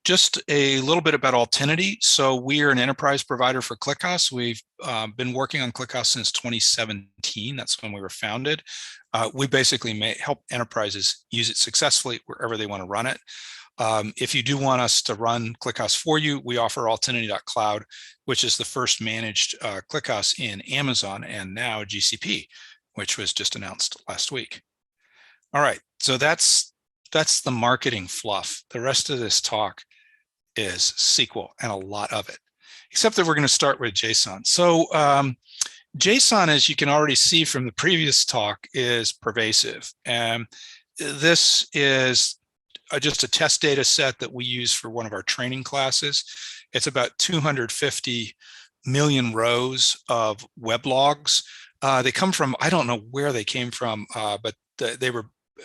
Just a little bit about Altinity. So we are an enterprise provider for ClickHouse. We've been working on ClickHouse since 2017. That's when we were founded. We basically help enterprises use it successfully wherever they want to run it. If you do want us to run ClickHouse for you, we offer Altinity.cloud, which is the first managed ClickHouse in Amazon and now GCP, which was just announced last week. All right, so that's the marketing fluff. The rest of this talk is SQL, and a lot of it, except that we're going to start with JSON. So JSON, as you can already see from the previous talk, is pervasive. And this is just a test data set that we use for one of our training classes. It's about 250 million rows of web logs. They come from, I don't know where they came from, but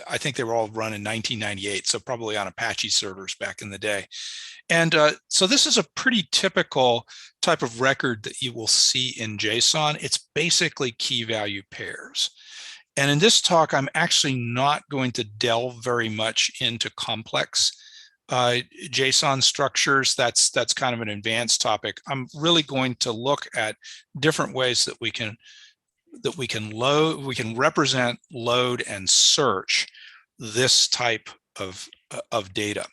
I think they were all run in 1998, so probably on Apache servers back in the day. And so this is a pretty typical type of record that you will see in JSON. It's basically key value pairs. And in this talk, I'm actually not going to delve very much into complex JSON structures. That's kind of an advanced topic. I'm really going to look at different ways that we can represent, load, and search this type of data.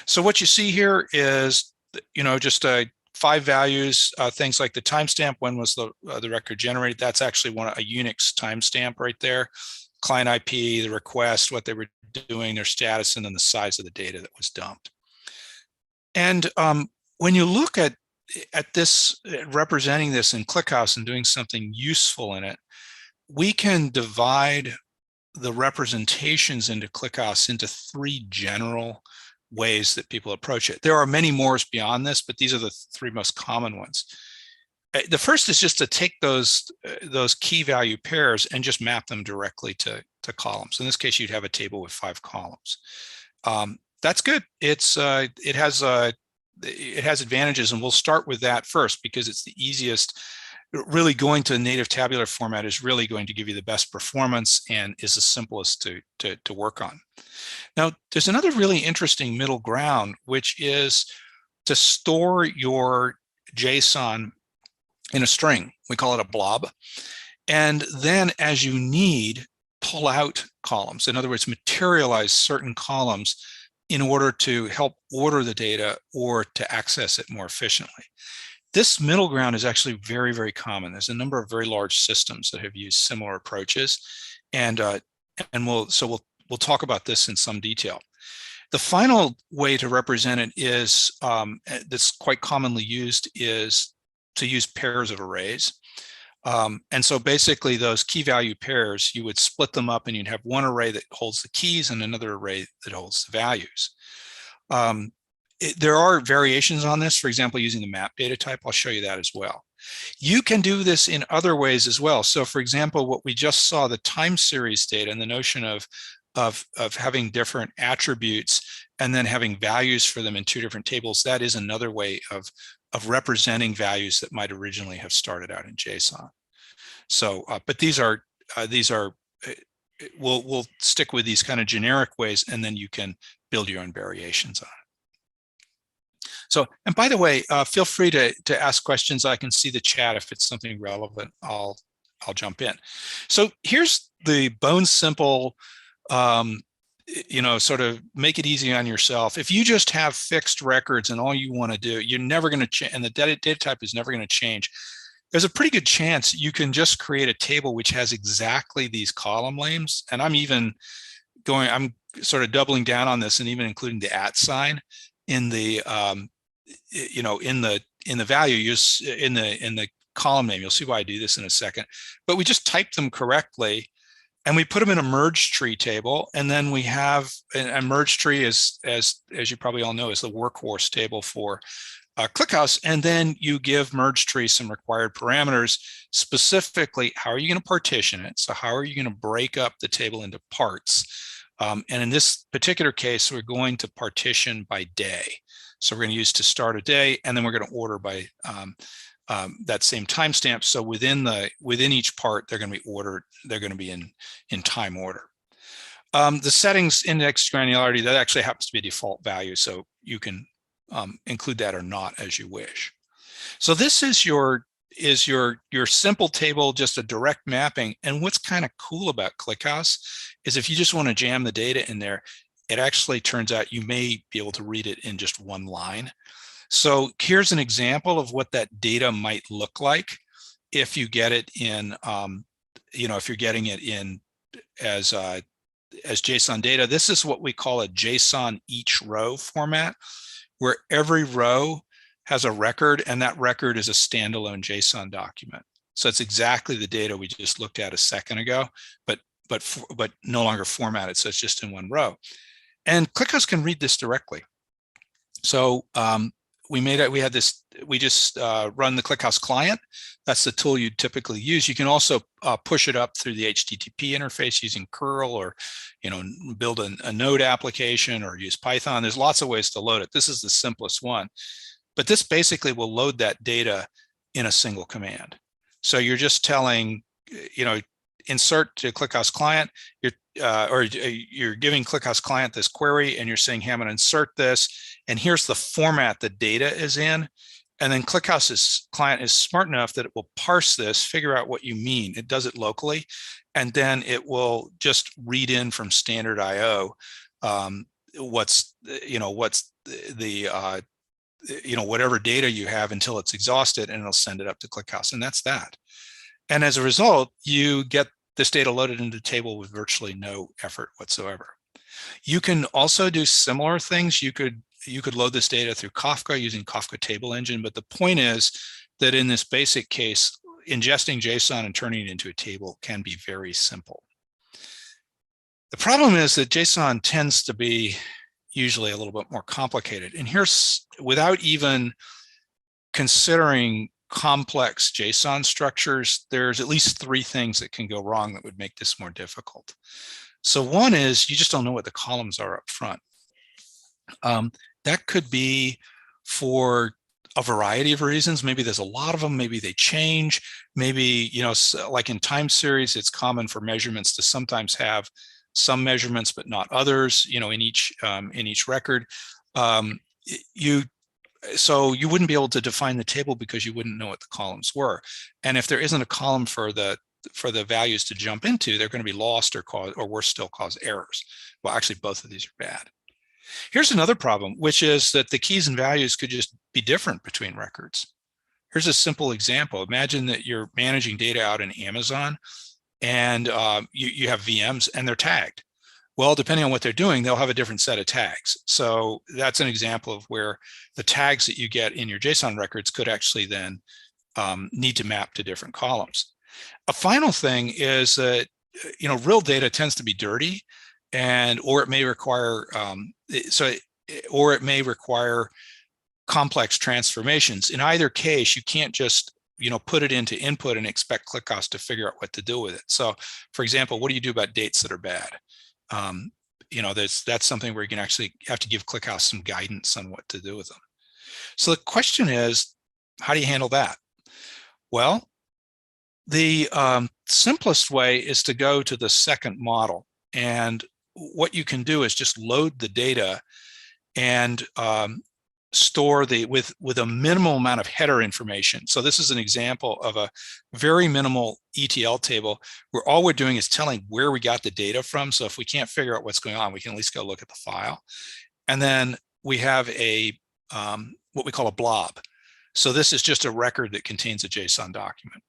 So what you see here is, just 5 values, things like the timestamp, when was the record generated. That's actually a Unix timestamp right there. Client IP, the request, what they were doing, their status, and then the size of the data that was dumped. And when you look at this, representing this in ClickHouse and doing something useful in it, we can divide the representations into ClickHouse into 3 general ways that people approach it. There are many more beyond this, but these are the 3 most common ones. The first is just to take those key value pairs and just map them directly to columns. In this case, you'd have a table with 5 columns. That's good. It has advantages, and we'll start with that first because it's the easiest. Really, going to a native tabular format is really going to give you the best performance and is the simplest to work on. Now, there's another really interesting middle ground, which is to store your JSON in a string. We call it a blob. And then as you need, pull out columns. In other words, materialize certain columns in order to help order the data or to access it more efficiently. This middle ground is actually very, very common. There's a number of very large systems that have used similar approaches, and we'll talk about this in some detail. The final way to represent it is that's quite commonly used is to use pairs of arrays. And so basically those key value pairs, you would split them up and you'd have one array that holds the keys and another array that holds the values. There are variations on this, for example, using the map data type. I'll show you that as well. You can do this in other ways as well. So for example, what we just saw, the time series data and the notion of having different attributes and then having values for them in 2 different tables, that is another way of representing values that might originally have started out in JSON. So, but we'll stick with these kind of generic ways, and then you can build your own variations on it. So, and by the way, feel free to ask questions. I can see the chat. If it's something relevant, I'll jump in. So here's the bone simple, sort of make it easy on yourself. If you just have fixed records and all you want to do, you're never going to change, and the data type is never going to change. There's a pretty good chance you can just create a table which has exactly these column names. And I'm sort of doubling down on this and even including the @ sign in the in the value, in the column name. You'll see why I do this in a second. But we just type them correctly, and we put them in a merge tree table. And then we have a merge tree, as you probably all know, is the workhorse table for ClickHouse, and then you give merge tree some required parameters. Specifically, how are you going to partition it? So how are you going to break up the table into parts? And in this particular case, we're going to partition by day. So we're going to use to start a day, and then we're going to order by that same timestamp. So within each part, they're going to be ordered. They're going to be in time order. The settings index granularity, that actually happens to be a default value, so you can include that or not as you wish. So this is your simple table, just a direct mapping. And what's kind of cool about ClickHouse is if you just want to jam the data in there, it actually turns out you may be able to read it in just one line. So here's an example of what that data might look like if you get it in, if you're getting it in as JSON data. This is what we call a JSON each row format, where every row has a record, and that record is a standalone JSON document. So it's exactly the data we just looked at a second ago, but no longer formatted. So it's just in one row. And ClickHouse can read this directly. So we just run the ClickHouse client. That's the tool you'd typically use. You can also push it up through the HTTP interface using curl, or build a Node application, or use Python. There's lots of ways to load it. This is the simplest one, but this basically will load that data in a single command. So you're just telling, insert to ClickHouse client, you're giving ClickHouse client this query, and you're saying, hey, I'm going to insert this, and here's the format the data is in. And then ClickHouse's client is smart enough that it will parse this, figure out what you mean. It does it locally, and then it will just read in from standard IO what's whatever data you have until it's exhausted, and it'll send it up to ClickHouse, and that's that. And as a result, you get this data loaded into the table with virtually no effort whatsoever. You can also do similar things. You could load this data through Kafka using Kafka Table Engine, but the point is that in this basic case, ingesting JSON and turning it into a table can be very simple. The problem is that JSON tends to be usually a little bit more complicated. And here's, without even considering complex JSON structures, there's at least 3 things that can go wrong that would make this more difficult. So one is you just don't know what the columns are up front. That could be for a variety of reasons. Maybe there's a lot of them, maybe they change, maybe, like in time series, it's common for measurements to sometimes have some measurements, but not others, in each record. So you wouldn't be able to define the table because you wouldn't know what the columns were. And if there isn't a column for the values to jump into, they're going to be lost or worse still, cause errors. Well, actually, both of these are bad. Here's another problem, which is that the keys and values could just be different between records. Here's a simple example. Imagine that you're managing data out in Amazon, and you have VMs and they're tagged. Well, depending on what they're doing, they'll have a different set of tags. So that's an example of where the tags that you get in your JSON records could actually then need to map to different columns. A final thing is that, real data tends to be dirty, or it may require complex transformations. In either case, you can't just put it into input and expect ClickHouse to figure out what to do with it. So, for example, what do you do about dates that are bad? That's something where you can actually have to give ClickHouse some guidance on what to do with them. So the question is, how do you handle that? Well, the simplest way is to go to the second model, and what you can do is just load the data and store with a minimal amount of header information. So this is an example of a very minimal ETL table where all we're doing is telling where we got the data from. So if we can't figure out what's going on, we can at least go look at the file. And then we have a what we call a blob. So this is just a record that contains a JSON document.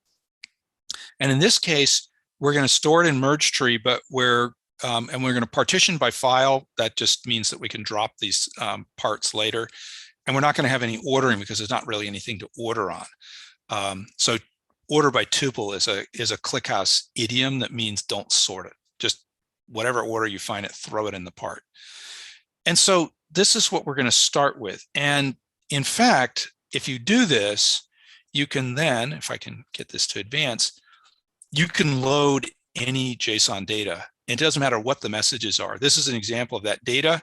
And in this case, we're going to store it in merge tree, but we're going to partition by file. That just means that we can drop these parts later. And we're not going to have any ordering because there's not really anything to order on. So order by tuple is a ClickHouse idiom that means don't sort it. Just whatever order you find it, throw it in the part. And so this is what we're going to start with. And in fact, if you do this, you can then, if I can get this to advance, you can load any JSON data. It doesn't matter what the messages are. This is an example of that data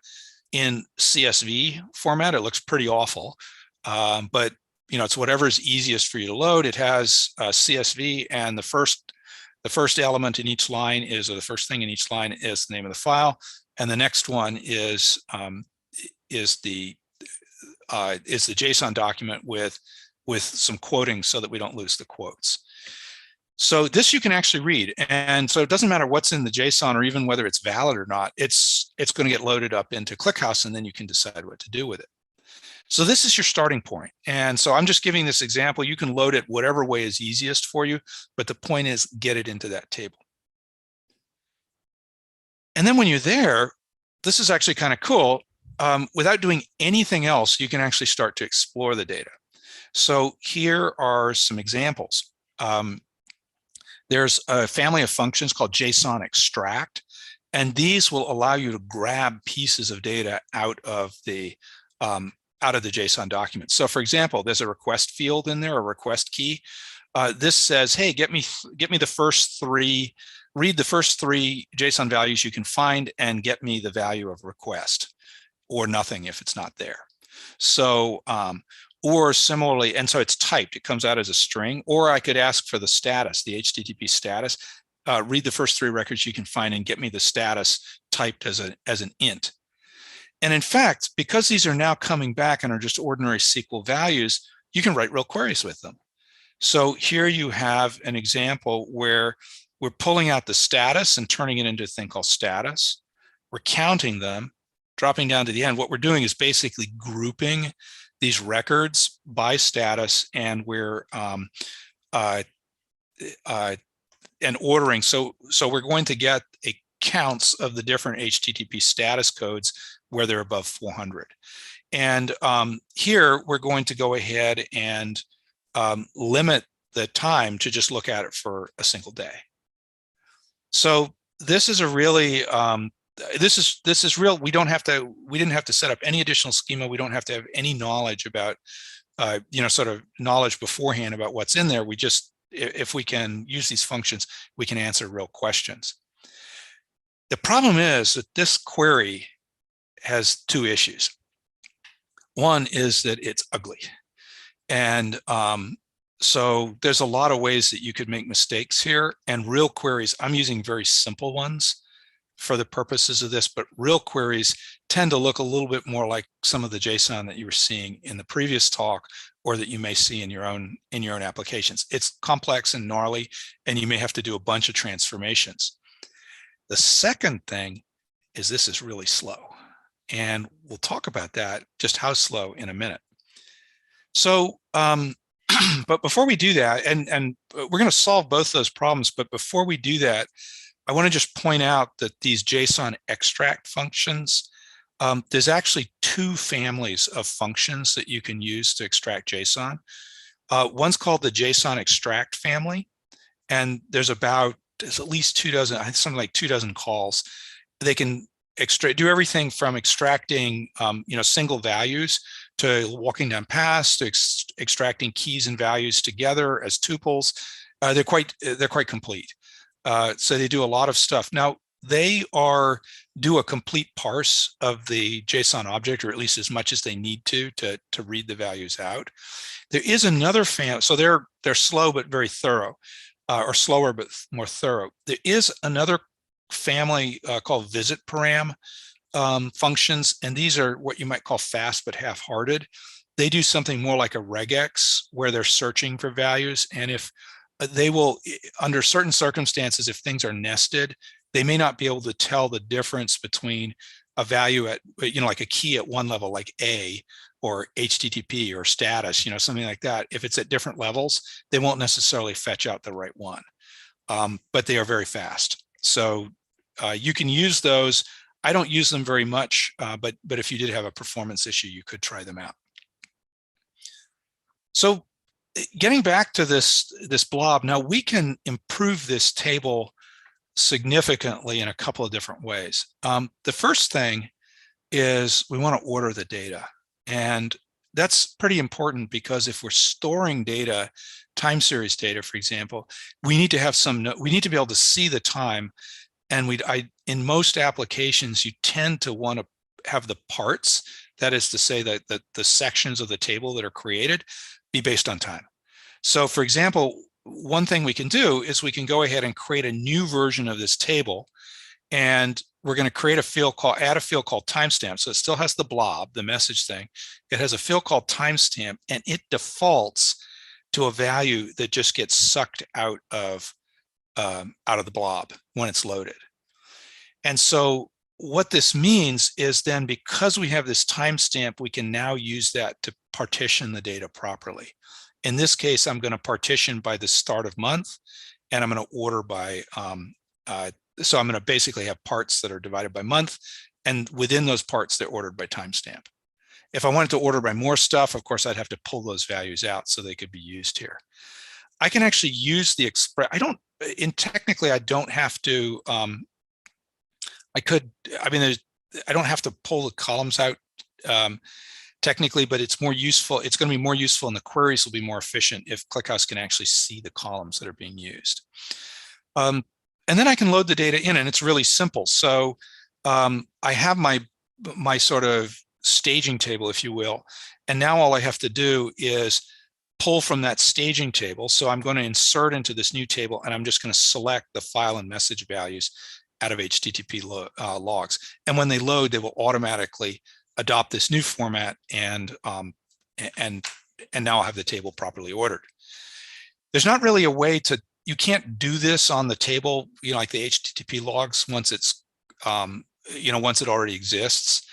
in CSV format. It looks pretty awful, but it's whatever's easiest for you to load. It has CSV, and the first element in each line is, or the first thing in each line is the name of the file, and the next one is the JSON document with some quoting so that we don't lose the quotes. So this you can actually read, and so it doesn't matter what's in the JSON or even whether it's valid or not. It's going to get loaded up into ClickHouse, and then you can decide what to do with it. So this is your starting point. And so I'm just giving this example. You can load it whatever way is easiest for you, but the point is get it into that table. And then when you're there, this is actually kind of cool. Without doing anything else, you can actually start to explore the data. So here are some examples. There's a family of functions called Json Extract, and these will allow you to grab pieces of data out of the JSON document. So for example, there's a request field in there, a request key. This says, hey, get me the first three, read the first three JSON values you can find and get me the value of request, or nothing if it's not there. So, or similarly, and so it's typed, it comes out as a string, or I could ask for the status, the HTTP status, read the first three records you can find and get me the status typed as an int. And in fact, because these are now coming back and are just ordinary SQL values, you can write real queries with them. So here you have an example where we're pulling out the status and turning it into a thing called status. We're counting them, dropping down to the end. What we're doing is basically grouping these records by status, and we're and ordering. So we're going to get a counts of the different HTTP status codes where they're above 400. And here we're going to go ahead and limit the time to just look at it for a single day. So this is a really this is real. We didn't have to set up any additional schema. We don't have to have any knowledge about sort of knowledge beforehand about what's in there. We just, if we can use these functions, we can answer real questions. The problem is that this query has two issues. One is that it's ugly. And so there's a lot of ways that you could make mistakes here, and real queries, I'm using very simple ones for the purposes of this, but real queries tend to look a little bit more like some of the JSON that you were seeing in the previous talk, or that you may see in your own applications. It's complex and gnarly, and you may have to do a bunch of transformations. The second thing is this is really slow, and we'll talk about that, just how slow, in a minute. So, but before we do that, and we're going to solve both those problems, but before we do that, I want to just point out that these JSON extract functions, there's actually two families of functions that you can use to extract JSON. One's called the JSON Extract family, and there's at least 24, I think something like 24 calls. They can do everything from extracting single values to walking down paths to extracting keys and values together as tuples. They're quite complete. So they do a lot of stuff. Now they do a complete parse of the JSON object, or at least as much as they need to read the values out. There is another family, so they're slow but very thorough, or slower but more thorough. There is another family called visit param functions, and these are what you might call fast but half-hearted. They do something more like a regex, where they're searching for values, and if they will, under certain circumstances, if things are nested, they may not be able to tell the difference between a value at, like a key at one level, like A, or HTTP or status, something like that. If it's at different levels, they won't necessarily fetch out the right one, but they are very fast. So you can use those. I don't use them very much, but if you did have a performance issue, you could try them out. So getting back to this blob, now we can improve this table significantly in a couple of different ways. The first thing is we want to order the data, and that's pretty important, because if we're storing data, time series data, for example, we need to have we need to be able to see the time. And in most applications, you tend to want to have the parts, that is to say that the sections of the table that are created, be based on time. So for example, one thing we can do is we can go ahead and create a new version of this table, and we're going to create a field add a field called timestamp. So it still has the blob, the message thing. It has a field called timestamp, and it defaults to a value that just gets sucked out of the blob when it's loaded. And so what this means is then, because we have this timestamp, we can now use that to partition the data properly. In this case, I'm going to partition by the start of month, and I'm going to order by, so I'm going to basically have parts that are divided by month, and within those parts, they're ordered by timestamp. If I wanted to order by more stuff, of course, I'd have to pull those values out so they could be used here. I can actually use the technically, I don't have to, I don't have to pull the columns out technically, but it's more useful. It's going to be more useful, and the queries will be more efficient if ClickHouse can actually see the columns that are being used. And then I can load the data in, and it's really simple. So I have my sort of staging table, if you will, and now all I have to do is pull from that staging table. So I'm going to insert into this new table, and I'm just going to select the file and message values out of HTTP logs. And when they load, they will automatically adopt this new format, and now I'll have the table properly ordered. There's not really a way to, you can't do this on the table, like the HTTP logs once it's, once it already exists,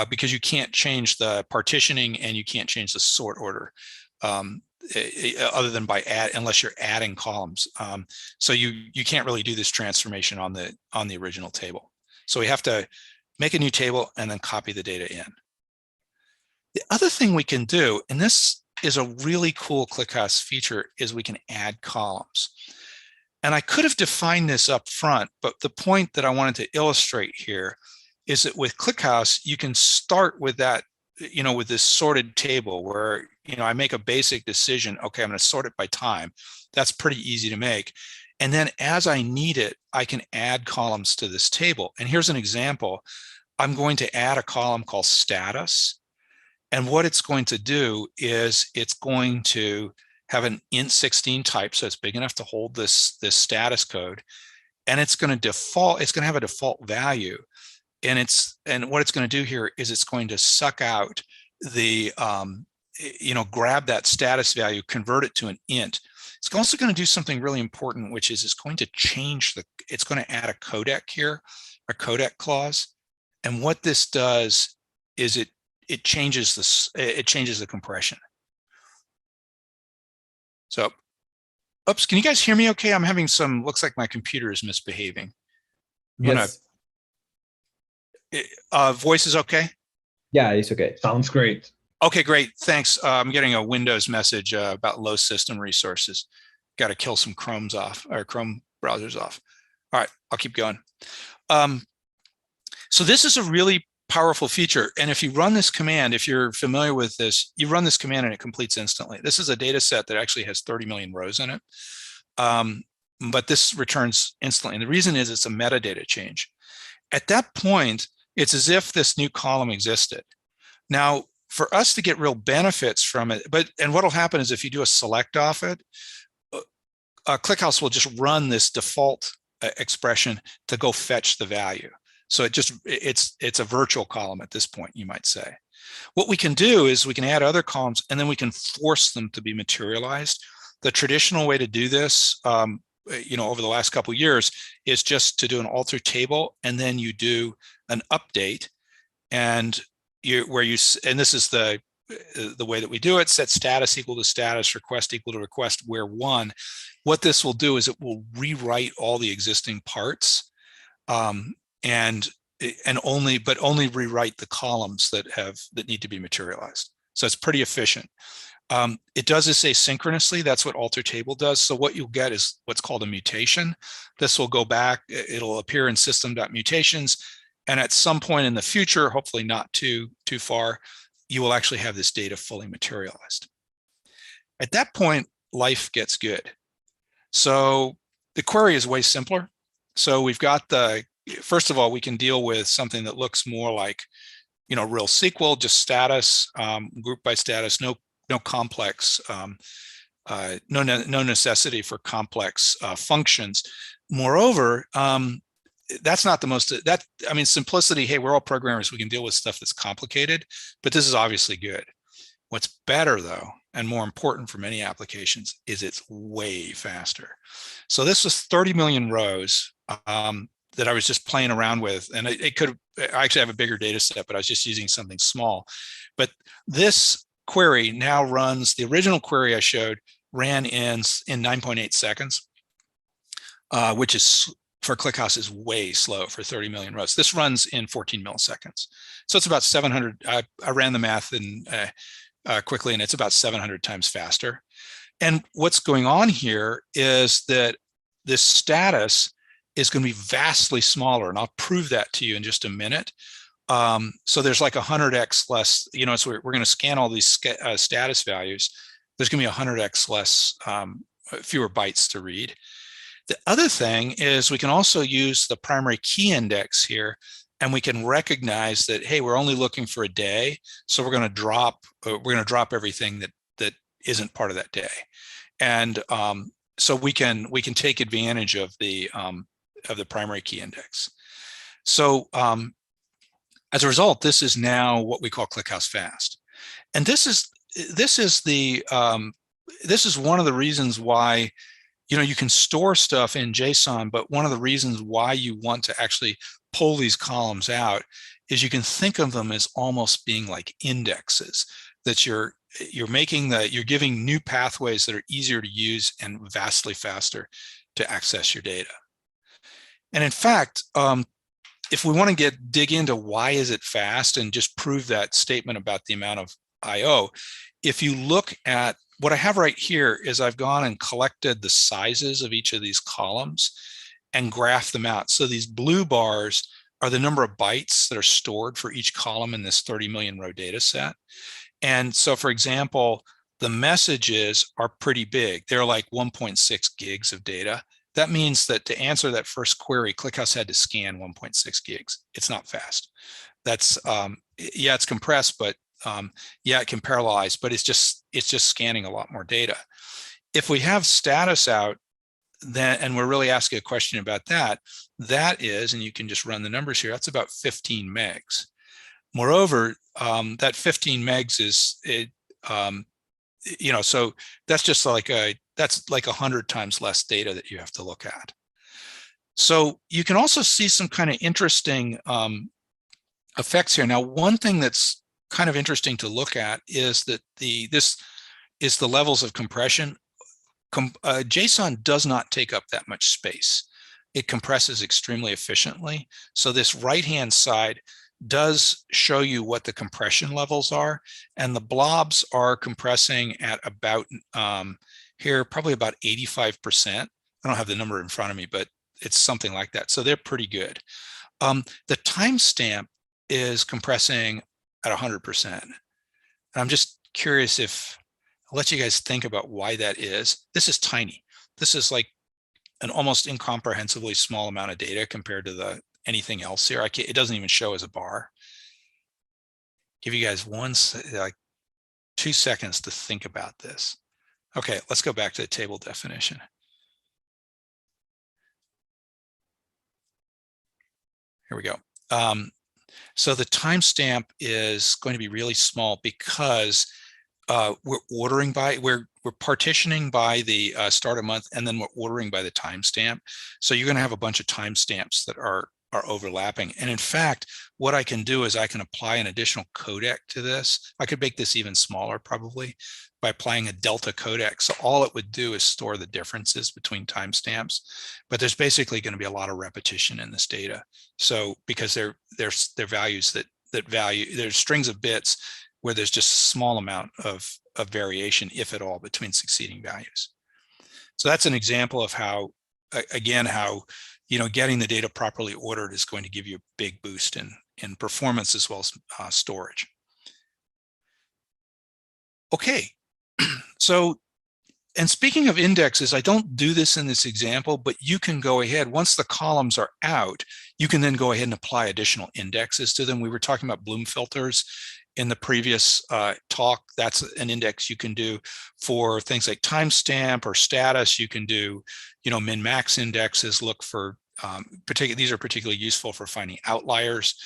because you can't change the partitioning and you can't change the sort order, other than unless you're adding columns. So you can't really do this transformation on the original table. So we have to make a new table and then copy the data in. The other thing we can do, and this is a really cool ClickHouse feature, is we can add columns. And I could have defined this up front, but the point that I wanted to illustrate here is that with ClickHouse, you can start with that, with this sorted table where, I make a basic decision. Okay, I'm going to sort it by time. That's pretty easy to make. And then as I need it, I can add columns to this table. And here's an example. I'm going to add a column called status. And what it's going to do is it's going to have an int16 type, so it's big enough to hold this status code. And it's going to have a default value. And what it's going to do here is it's going to suck out the, grab that status value, convert it to an int. It's also going to do something really important, which is it's going to add a codec here, a codec clause. And what this does is it changes the compression. So, oops, can you guys hear me okay? I'm having looks like my computer is misbehaving. Yes. Voice is okay? Yeah, it's okay. Sounds great. Okay, great. Thanks. I'm getting a Windows message about low system resources. Got to kill some Chrome browsers off. All right, I'll keep going. So this is a really powerful feature. And if you run this command, if you're familiar with this, you run this command and it completes instantly. This is a data set that actually has 30 million rows in it. But this returns instantly. And the reason is it's a metadata change. At that point, it's as if this new column existed. Now, for us to get real benefits from it, and what'll happen is if you do a select off it, ClickHouse will just run this default expression to go fetch the value. So it's a virtual column at this point, you might say. What we can do is we can add other columns and then we can force them to be materialized. The traditional way to do this, over the last couple of years, is just to do an alter table and then you do an update, and this is the way that we do it: set status equal to status, request equal to request, where one. What this will do is it will rewrite all the existing parts, and only rewrite the columns that need to be materialized. So it's pretty efficient. It does this asynchronously. That's what alter table does. So what you'll get is what's called a mutation. This will go back. It'll appear in system.mutations. And at some point in the future, hopefully not too far, you will actually have this data fully materialized. At that point, life gets good. So the query is way simpler. So we've got first of all, we can deal with something that looks more like, real SQL, just status, group by status, no complex, no necessity for complex functions. Moreover, that's not the most, simplicity, hey, we're all programmers, we can deal with stuff that's complicated, but this is obviously good. What's better though, and more important for many applications, is it's way faster. So this was 30 million rows that I was just playing around with, and I actually have a bigger data set, but I was just using something small. But this query now runs, the original query I showed ran in 9.8 seconds, which is, for ClickHouse, is way slow for 30 million rows. This runs in 14 milliseconds. So it's about 700, I ran the math quickly, and it's about 700 times faster. And what's going on here is that this status is going to be vastly smaller, and I'll prove that to you in just a minute. So there's like 100x less, so we're going to scan all these status values. There's going to be 100x less, fewer bytes to read. The other thing is we can also use the primary key index here, and we can recognize that, hey, we're only looking for a day, so we're going to drop everything that isn't part of that day, and so we can take advantage of the primary key index. So as a result, this is now what we call ClickHouse Fast, and this is one of the reasons why you can store stuff in JSON, but one of the reasons why you want to actually pull these columns out is you can think of them as almost being like indexes that you're giving new pathways that are easier to use and vastly faster to access your data. And in fact, if we want to dig into why is it fast and just prove that statement about the amount of IO, if you look at what I have right here is I've gone and collected the sizes of each of these columns and graphed them out. So these blue bars are the number of bytes that are stored for each column in this 30 million row data set. And so, for example, the messages are pretty big. They're like 1.6 gigs of data. That means that to answer that first query, ClickHouse had to scan 1.6 gigs. It's not fast. That's, yeah, it's compressed, but yeah, it can parallelize, but it's just scanning a lot more data. If we have status out, then, and we're really asking a question about that is, and you can just run the numbers here, that's about 15 megs. Moreover, that 15 megs is, so that's just like that's like 100 times less data that you have to look at. So you can also see some kind of interesting effects here. Now, one thing that's kind of interesting to look at is that this is the levels of compression. JSON does not take up that much space. It compresses extremely efficiently. So this right-hand side does show you what the compression levels are, and the blobs are compressing at about here probably about 85%. I don't have the number in front of me, but it's something like that. So they're pretty good. The timestamp is compressing at 100%. And I'm just curious if I'll let you guys think about why that is. This is tiny. This is like an almost incomprehensibly small amount of data compared to anything else here. It doesn't even show as a bar. Give you guys like 2 seconds to think about this. Okay, let's go back to the table definition. Here we go. So the timestamp is going to be really small because we're ordering by, we're partitioning by the start of month, and then we're ordering by the timestamp. So you're going to have a bunch of timestamps that are overlapping. And in fact, what I can do is I can apply an additional codec to this. I could make this even smaller probably by applying a delta codec. So all it would do is store the differences between timestamps, but there's basically going to be a lot of repetition in this data. So because they're values there's strings of bits where there's just a small amount of variation, if at all, between succeeding values. So that's an example of how, again, how getting the data properly ordered is going to give you a big boost in performance as well as storage. Okay, so, and speaking of indexes, I don't do this in this example, but you can go ahead, once the columns are out, you can then go ahead and apply additional indexes to them. We were talking about Bloom filters in the previous talk. That's an index you can do for things like timestamp or status. You can do, min-max indexes, look for, these are particularly useful for finding outliers.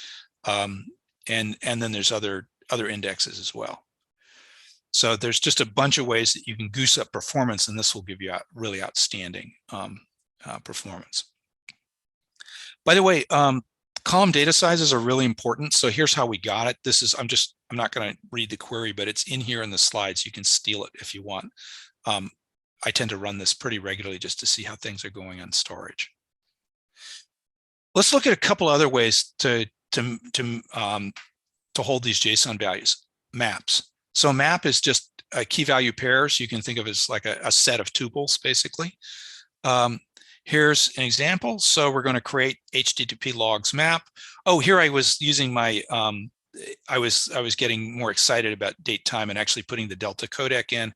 And then there's other indexes as well. So there's just a bunch of ways that you can goose up performance, and this will give you really outstanding performance. By the way, column data sizes are really important. So here's how we got it. This is, I'm not going to read the query, but it's in here in the slides. You can steal it if you want. I tend to run this pretty regularly just to see how things are going on storage. Let's look at a couple other ways to hold these JSON values. Maps. So a map is just a key value pairs. You can think of it as like a set of tuples, basically. Here's an example. So we're going to create HTTP logs map. Oh, here I was using my, I was getting more excited about date time and actually putting the Delta codec in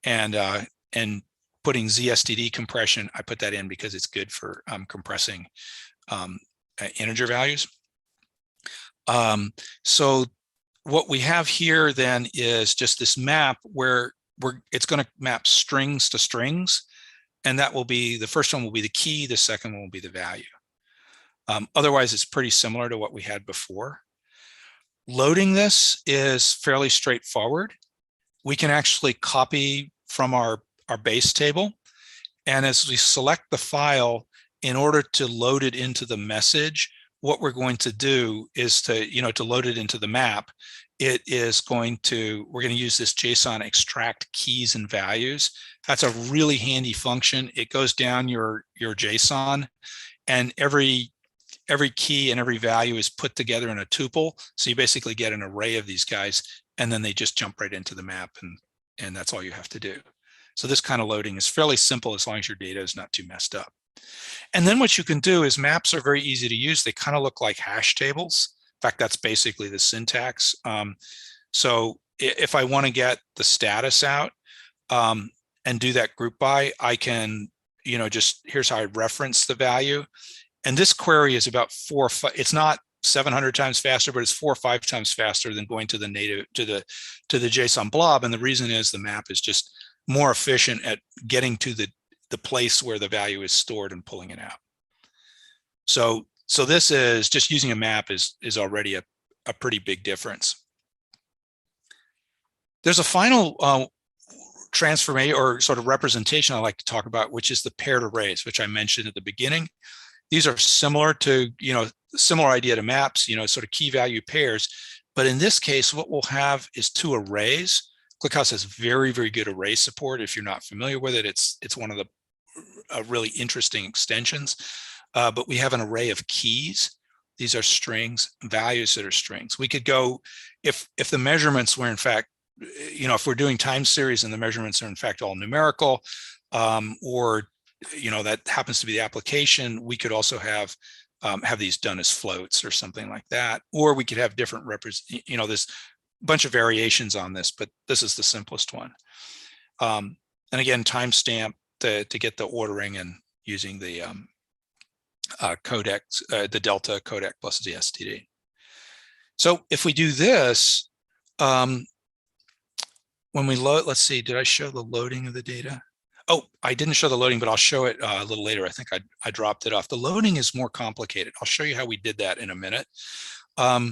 and putting ZSTD compression. I put that in because it's good for compressing integer values. So what we have here then is just this map where it's going to map strings to strings, and that will be, the first one will be the key, the second one will be the value. Otherwise, it's pretty similar to what we had before. Loading this is fairly straightforward. We can actually copy from our base table, and as we select the file, in order to load it into the message, what we're going to do is to load it into the map, we're going to use this Json Extract keys and values. That's a really handy function. It goes down your JSON, and every key and every value is put together in a tuple. So you basically get an array of these guys, and then they just jump right into the map, and that's all you have to do. So this kind of loading is fairly simple as long as your data is not too messed up. And then what you can do is maps are very easy to use. They kind of look like hash tables. In fact, that's basically the syntax. So if I want to get the status out and do that group by, I can, here's how I reference the value. And this query is about it's not 700 times faster, but it's 4 or 5 times faster than going to the native, to the JSON blob. And the reason is the map is just more efficient at getting to the place where the value is stored and pulling it out. So this is just using a map is already a pretty big difference. There's a final transformation or sort of representation I like to talk about, which is the paired arrays, which I mentioned at the beginning. These are similar to, similar idea to maps, sort of key value pairs. But in this case, what we'll have is 2 arrays. ClickHouse has very, very good array support. If you're not familiar with it, it's one of the really interesting extensions. But we have an array of keys. These are strings, values that are strings. We could go, if the measurements were in fact, if we're doing time series and the measurements are in fact all numerical, or that happens to be the application, we could also have these done as floats or something like that. Or we could have different there's a bunch of variations on this, but this is the simplest one. And again, timestamp to get the ordering and using the codec, the Delta codec plus the STD. So if we do this, when we load, let's see, did I show the loading of the data? Oh, I didn't show the loading, but I'll show it a little later. I think I dropped it off. The loading is more complicated. I'll show you how we did that in a minute. But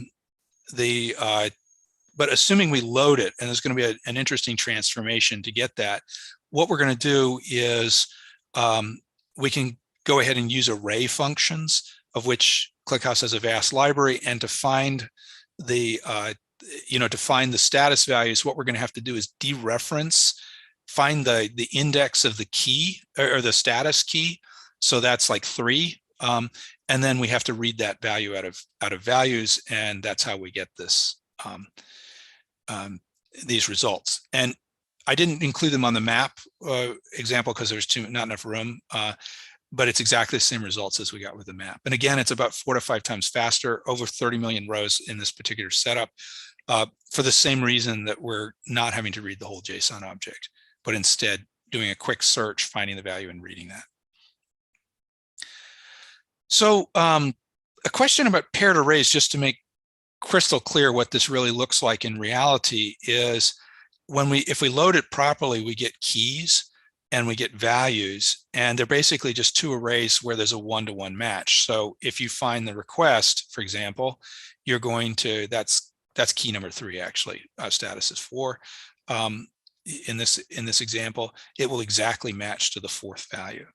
assuming we load it, and there's going to be an interesting transformation to get that, what we're going to do is we can go ahead and use array functions, of which ClickHouse has a vast library, and to find the status values, what we're going to have to do is dereference, find the index of the key or the status key. So that's like 3. And then we have to read that value out of values, and that's how we get this these results. And I didn't include them on the map example because there's not enough room, but it's exactly the same results as we got with the map. And again, it's about 4 to 5 times faster, over 30 million rows in this particular setup. for the same reason that we're not having to read the whole JSON object, but instead doing a quick search, finding the value and reading that. So a question about paired arrays, just to make crystal clear what this really looks like in reality, is if we load it properly, we get keys and we get values, and they're basically just two arrays where there's a one-to-one match. So if you find the request, for example, you're going to, that's key number 3 actually, status is 4. In this example, it will exactly match to the 4th value.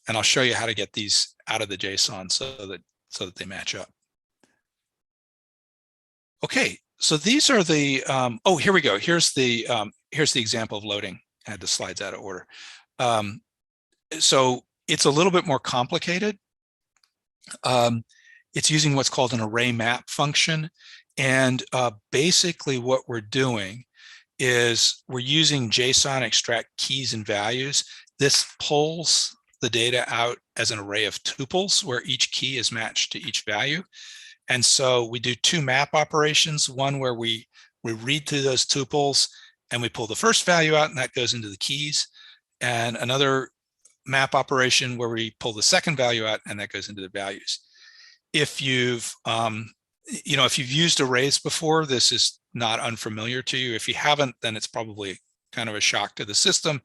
And I'll show you how to get these out of the JSON so that they match up. Okay, so these are the, oh, here we go. Here's the example of loading. I had the slides out of order. So it's a little bit more complicated. It's using what's called an array map function. And basically what we're doing is we're using JSON extract keys and values. This pulls the data out as an array of tuples where each key is matched to each value. And so we do 2 map operations, one where we read through those tuples and we pull the first value out and that goes into the keys, and another map operation where we pull the second value out and that goes into the values. If you've if you've used arrays before, this is not unfamiliar to you. If you haven't, then it's probably kind of a shock to the system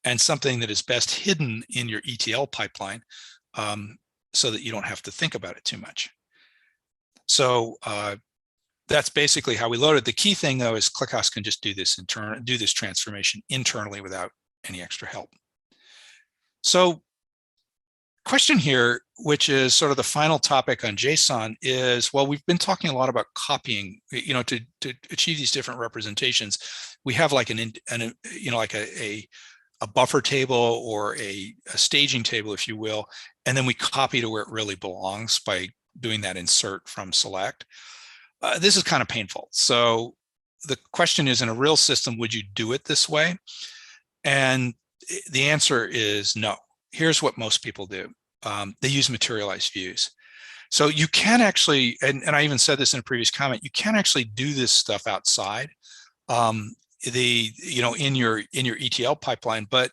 and something that is best hidden in your ETL pipeline so that you don't have to think about it too much. So that's basically how we load it. The key thing though is ClickHouse can just do this transformation internally without any extra help. So question here, which is sort of the final topic on JSON, is, well, we've been talking a lot about copying, to achieve these different representations. We have like a buffer table or a staging table, if you will, and then we copy to where it really belongs by doing that insert from select. This is kind of painful. So the question is, in a real system, would you do it this way? And the answer is no. Here's what most people do. They use materialized views. So you can actually, and I even said this in a previous comment, you can actually do this stuff outside in your ETL pipeline. But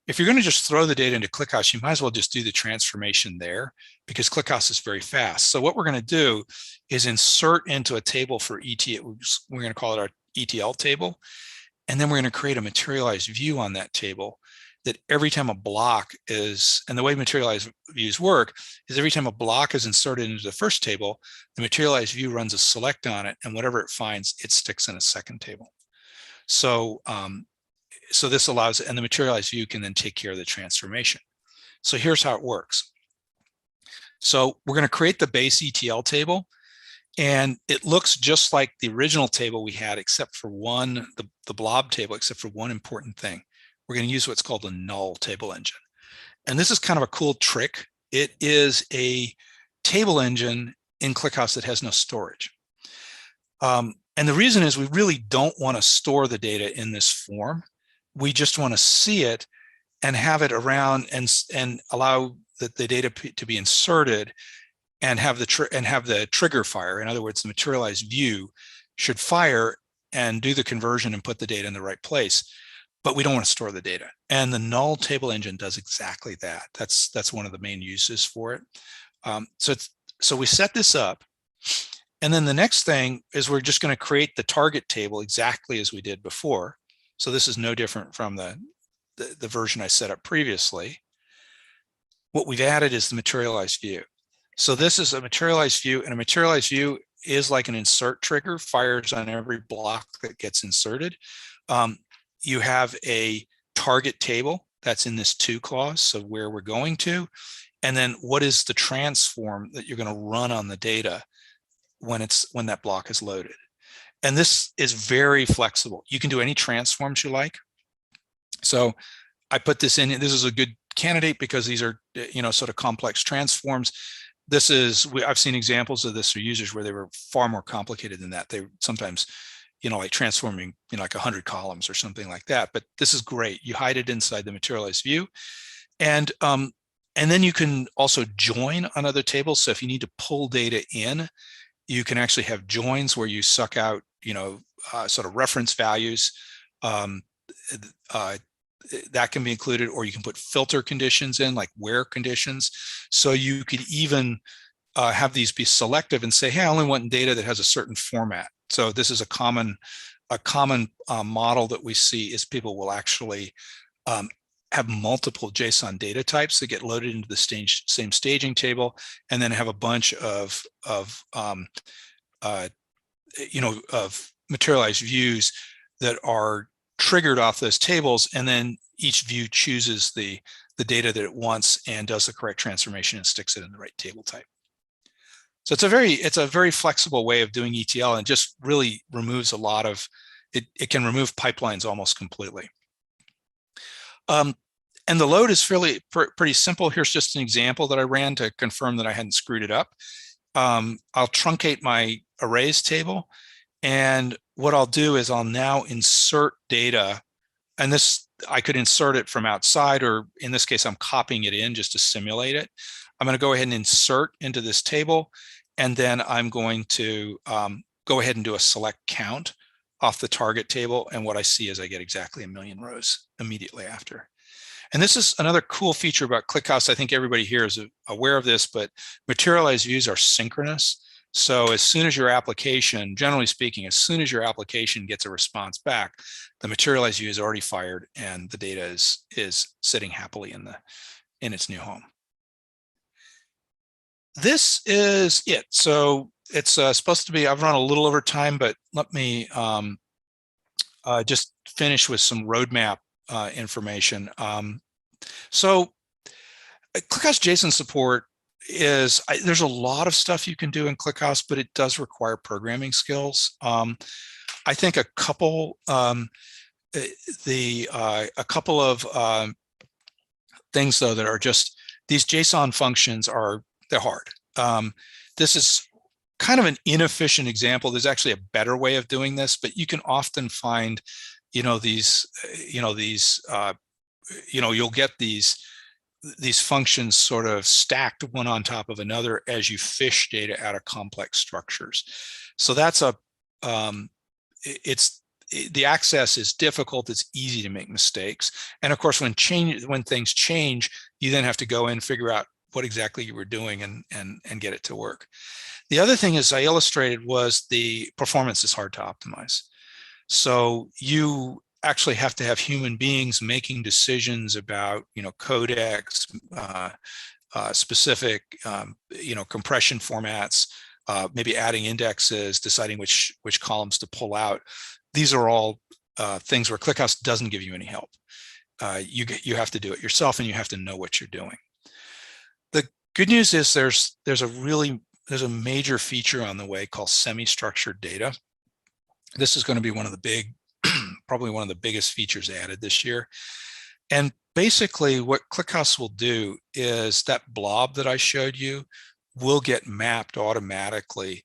if you're going to just throw the data into ClickHouse, you might as well just do the transformation there, because ClickHouse is very fast. So what we're going to do is insert into a table for ETL. We're going to call it our ETL table. And then we're going to create a materialized view on that table that every time a block is, and the way materialized views work is every time a block is inserted into the first table, the materialized view runs a select on it, and whatever it finds, it sticks in a second table. So, so this allows, and the materialized view can then take care of the transformation. So here's how it works. So we're going to create the base ETL table, and it looks just like the original table we had, except for one, the blob table, except for one important thing. We're going to use what's called a null table engine. And this is kind of a cool trick. It is a table engine in ClickHouse that has no storage. And the reason is we really don't want to store the data in this form. We just want to see it and have it around and allow the data to be inserted and have the trigger fire. In other words, the materialized view should fire and do the conversion and put the data in the right place. But we don't want to store the data. And the null table engine does exactly that. That's one of the main uses for it. So we set this up. And then the next thing is we're just going to create the target table exactly as we did before. So this is no different from the version I set up previously. What we've added is the materialized view. So this is a materialized view, and a materialized view is like an insert trigger, fires on every block that gets inserted. You have a target table that's in this to clause, so where we're going to, and then what is the transform that you're going to run on the data when that block is loaded. And this is very flexible. You can do any transforms you like. So I put this in. This is a good candidate because these are sort of complex transforms. I've seen examples of this for users where they were far more complicated than that. They sometimes like transforming, like 100 columns or something like that. But this is great. You hide it inside the materialized view. And then you can also join on other tables. So if you need to pull data in, you can actually have joins where you suck out sort of reference values. That can be included, or you can put filter conditions in, like where conditions. So you could even have these be selective and say, hey, I only want data that has a certain format. So this is a common model that we see is people will actually have multiple JSON data types that get loaded into the same staging table, and then have a bunch of materialized views that are triggered off those tables, and then each view chooses the data that it wants and does the correct transformation and sticks it in the right table type. So it's a very flexible way of doing ETL, and just really removes a lot of it can remove pipelines almost completely. And the load is pretty simple. Here's just an example that I ran to confirm that I hadn't screwed it up. I'll truncate my arrays table, and what I'll do is I'll now insert data, and this I could insert it from outside, or in this case I'm copying it in just to simulate it. I'm going to go ahead and insert into this table, and then I'm going to go ahead and do a select count off the target table, and what I see is I get exactly 1 million rows immediately after. And this is another cool feature about ClickHouse. I think everybody here is aware of this, but materialized views are synchronous. So as soon as your application, generally speaking, as soon as your application gets a response back, the materialized view is already fired and the data is sitting happily in its new home. This is it. So it's supposed to be, I've run a little over time, but let me just finish with some roadmap information. So ClickHouse JSON support is, there's a lot of stuff you can do in ClickHouse, but it does require programming skills. I think a couple of things though that are just, these JSON functions they're hard. This is kind of an inefficient example. There's actually a better way of doing this, but you can often find, you'll get these functions sort of stacked one on top of another as you fish data out of complex structures. So that's the access is difficult. It's easy to make mistakes. And of course, when things change, you then have to go in, figure out what exactly you were doing and get it to work. The other thing, as I illustrated, was the performance is hard to optimize. So you actually have to have human beings making decisions about, codecs, specific, compression formats, maybe adding indexes, deciding which columns to pull out. These are all things where ClickHouse doesn't give you any help. You have to do it yourself, and you have to know what you're doing. The good news is there's a major feature on the way called semi-structured data. This is going to be one of the probably one of the biggest features added this year. And basically what ClickHouse will do is that blob that I showed you will get mapped automatically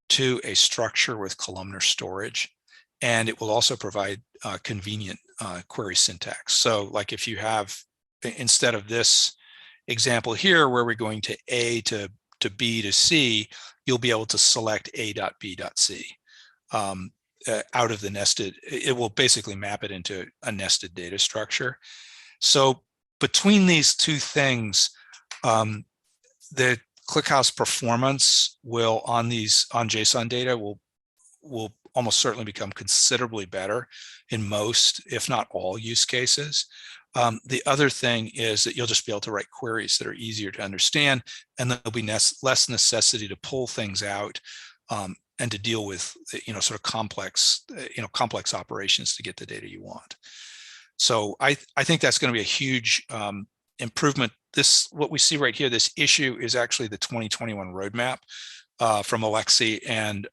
to a structure with columnar storage. And it will also provide convenient query syntax. So like if you have, instead of this example here where we're going to A to B to C, you'll be able to select A.B.C. Out of the nested, it will basically map it into a nested data structure. So between these two things, the ClickHouse performance will on JSON data will almost certainly become considerably better in most, if not all, use cases. The other thing is that you'll just be able to write queries that are easier to understand, and there'll be less necessity to pull things out and to deal with, sort of complex operations to get the data you want. So I think that's going to be a huge improvement. What we see right here, this issue is actually the 2021 roadmap from Alexi, and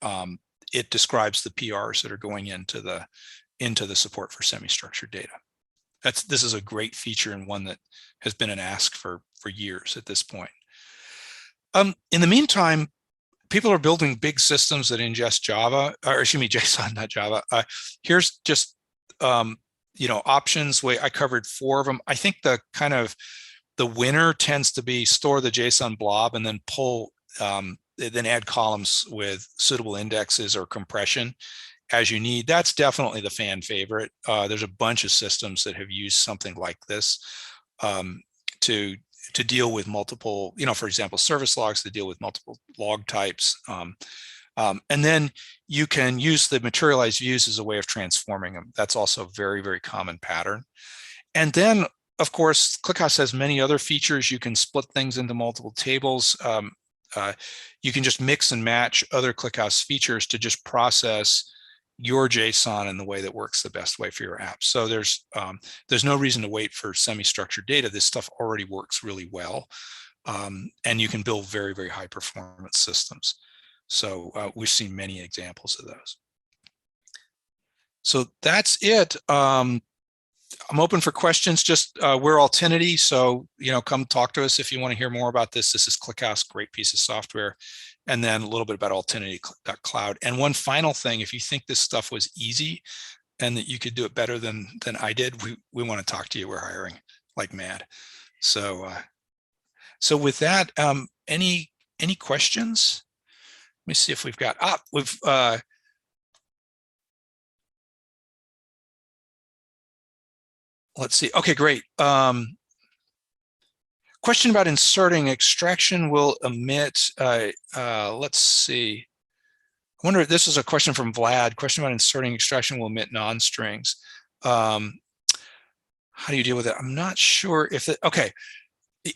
it describes the PRs that are going into the support for semi-structured data. This is a great feature, and one that has been an ask for years at this point. In the meantime, people are building big systems that ingest Java, or excuse me, JSON, not Java. Here's just options. I covered 4 of them. I think the winner tends to be store the JSON blob and then pull, then add columns with suitable indexes or compression, as you need. That's definitely the fan favorite. There's a bunch of systems that have used something like this to deal with multiple, for example, service logs to deal with multiple log types. And then you can use the materialized views as a way of transforming them. That's also a very, very common pattern. And then, of course, ClickHouse has many other features. You can split things into multiple tables. You can just mix and match other ClickHouse features to just process your JSON in the way that works the best way for your app. So there's no reason to wait for semi-structured data. This stuff already works really well. And you can build very, very high performance systems. So we've seen many examples of those. So that's it. I'm open for questions. Just we're Altinity, so come talk to us if you want to hear more about this. This is ClickHouse, great piece of software, and then a little bit about Altinity.cloud. And one final thing: if you think this stuff was easy and that you could do it better than I did, we want to talk to you. We're hiring like mad. So so with that, any questions? Let me see if we've got let's see. Okay, great. Question about inserting extraction will omit. Let's see. I wonder if this is a question from Vlad. Question about inserting extraction will omit non-strings. How do you deal with it? I'm not sure if it. Okay,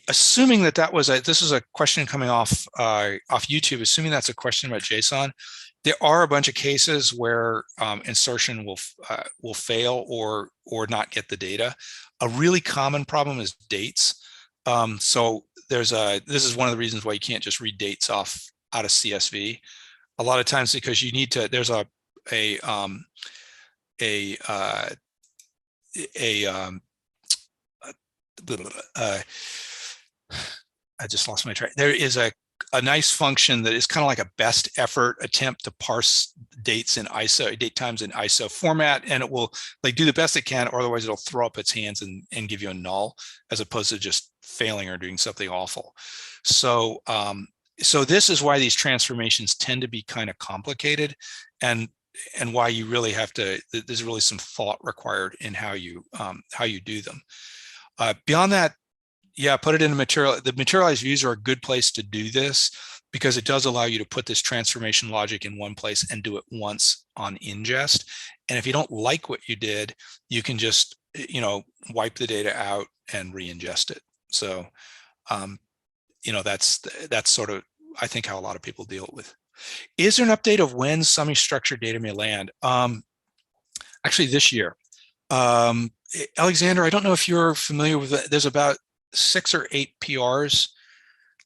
assuming that was this is a question coming off YouTube. Assuming that's a question about JSON. There are a bunch of cases where insertion will fail or not get the data. A really common problem is dates. So this is one of the reasons why you can't just read dates out of CSV. A lot of times because you need to. There's I just lost my track. There is a nice function that is kind of like a best effort attempt to parse dates in ISO, date times in ISO format, and it will do the best it can, or otherwise it'll throw up its hands and give you a null, as opposed to just failing or doing something awful. So so this is why these transformations tend to be kind of complicated, and why you really have to. There's really some thought required in how you do them. Beyond that, yeah, put it in a material. The materialized views are a good place to do this because it does allow you to put this transformation logic in one place and do it once on ingest. And if you don't like what you did, you can just wipe the data out and re-ingest it. So that's sort of, I think, how a lot of people deal with. Is there an update of when semi-structured data may land? Actually, this year. Alexander, I don't know if you're familiar with it. There's about 6 or 8 PRs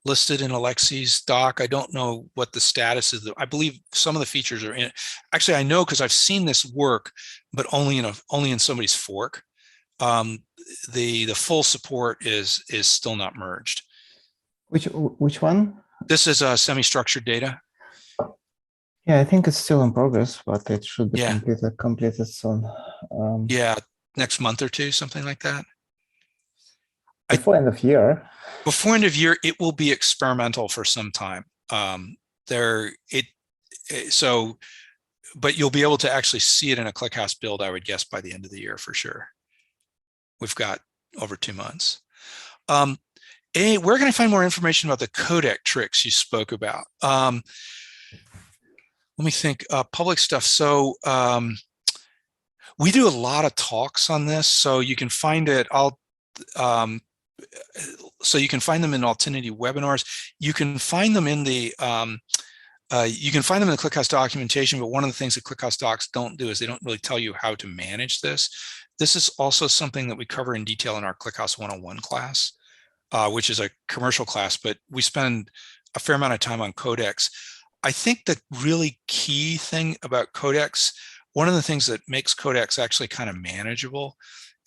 listed in Alexi's doc. I don't know what the status is. I believe some of the features are in. Actually, I know because I've seen this work, but only in somebody's fork. The full support is still not merged. Which one? This is semi-structured data. Yeah, I think it's still in progress, but it should be Yeah. completed soon. Yeah, next month or two, something like that. Before end of year. Before end of year, it will be experimental for some time. But you'll be able to actually see it in a ClickHouse build, I would guess, by the end of the year for sure. We've got over 2 months. Where can I find more information about the codec tricks you spoke about? Let me think. Public stuff. So we do a lot of talks on this, so you can find it. So you can find them in Altinity webinars. You can find them in the ClickHouse documentation. But one of the things that ClickHouse docs don't do is they don't really tell you how to manage this. This is also something that we cover in detail in our ClickHouse 101 class, which is a commercial class. But we spend a fair amount of time on codecs. I think the really key thing about codecs, one of the things that makes codecs actually kind of manageable,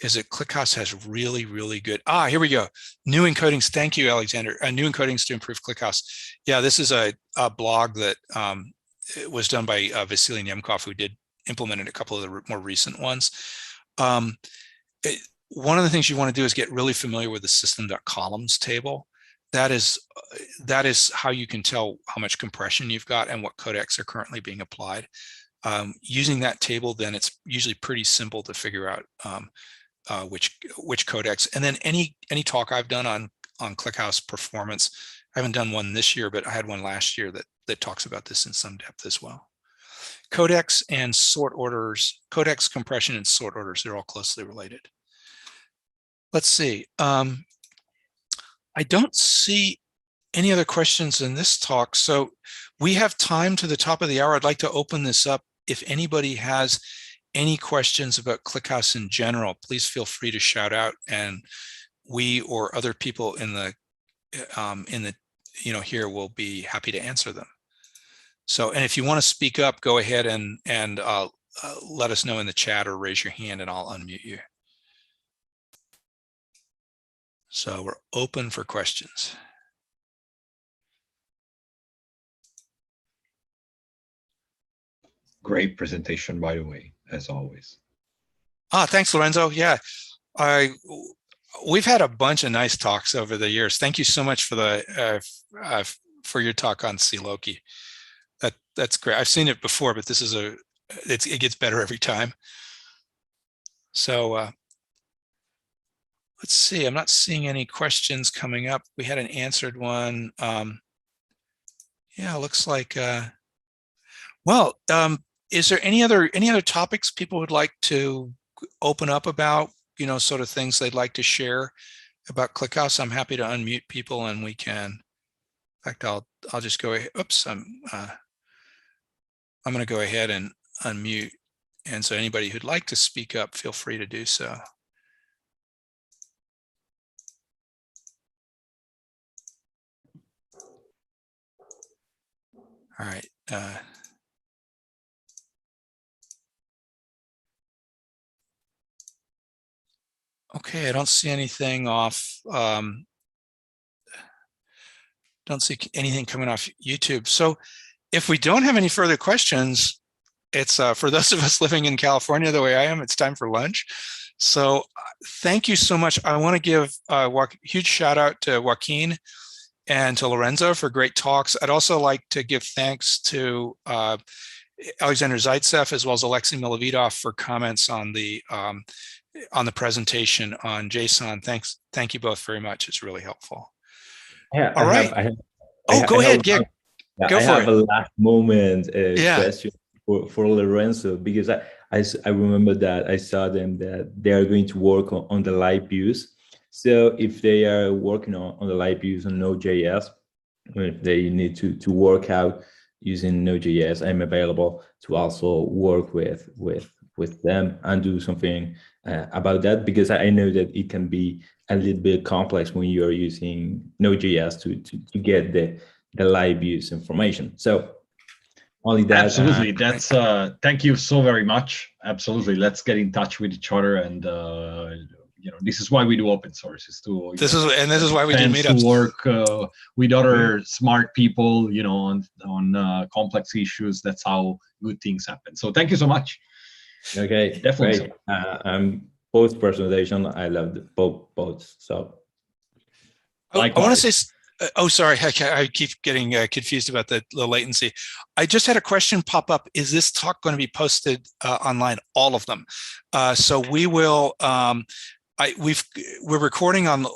is that ClickHouse has really, really good. Here we go. New encodings. Thank you, Alexander. New encodings to improve ClickHouse. Yeah, this is a blog that was done by Vasily Nemkov, who did implemented a couple of the more recent ones. One of the things you want to do is get really familiar with the system.columns table. That is how you can tell how much compression you've got and what codecs are currently being applied. using that table, then it's usually pretty simple to figure out which codecs. And then any talk I've done on ClickHouse performance, I haven't done one this year, but I had one last year that talks about this in some depth as well. Codecs and sort orders, codecs compression and sort orders, they're all closely related. Let's see. I don't see any other questions in this talk. So we have time to the top of the hour. I'd like to open this up. If anybody has any questions about ClickHouse in general, please feel free to shout out, and we or other people in the here will be happy to answer them. So, and if you want to speak up, go ahead and let us know in the chat or raise your hand and I'll unmute you. So we're open for questions. Great presentation, by the way, as always. Thanks, Lorenzo. Yeah, we've had a bunch of nice talks over the years. Thank you so much for the for your talk on CLoki. That's great. I've seen it before, but this is it gets better every time. So let's see. I'm not seeing any questions coming up. We had an answered one. Yeah, looks like. Well, is there any other topics people would like to open up about? You know, sort of things they'd like to share about ClickHouse. I'm happy to unmute people, and we can. In fact, I'll just go ahead. Oops, I'm going to go ahead and unmute. And so anybody who'd like to speak up, feel free to do so. All right. Okay, I don't see anything off. Don't see anything coming off YouTube. So if we don't have any further questions, it's for those of us living in California the way I am, it's time for lunch. So thank you so much. I want to give a huge shout out to Joaquin and to Lorenzo for great talks. I'd also like to give thanks to Alexander Zaitsev as well as Alexei Milovidov for comments on the presentation on JSON. Thank you both very much. It's really helpful. Yeah, all right. Go ahead. Go for it. I have a last moment question for Lorenzo, because I remember that I saw them that they are going to work on the live views. So if they are working on the live views on Node.js, if they need to work out using Node.js, I'm available to also work with them and do something about that, because I know that it can be a little bit complex when you're using Node.js to get the live views information. So only that. Absolutely. That's thank you so very much. Absolutely. Let's get in touch with each other, and this is why we do open source, is to this is why we do meetups, to work with other smart people, on complex issues. That's how good things happen. So thank you so much. Okay, definitely. Great. Post presentation, I loved both. So I want to say. Oh, sorry, I keep getting confused about the latency. I just had a question pop up. Is this talk going to be posted online? All of them. So we will. We're recording on.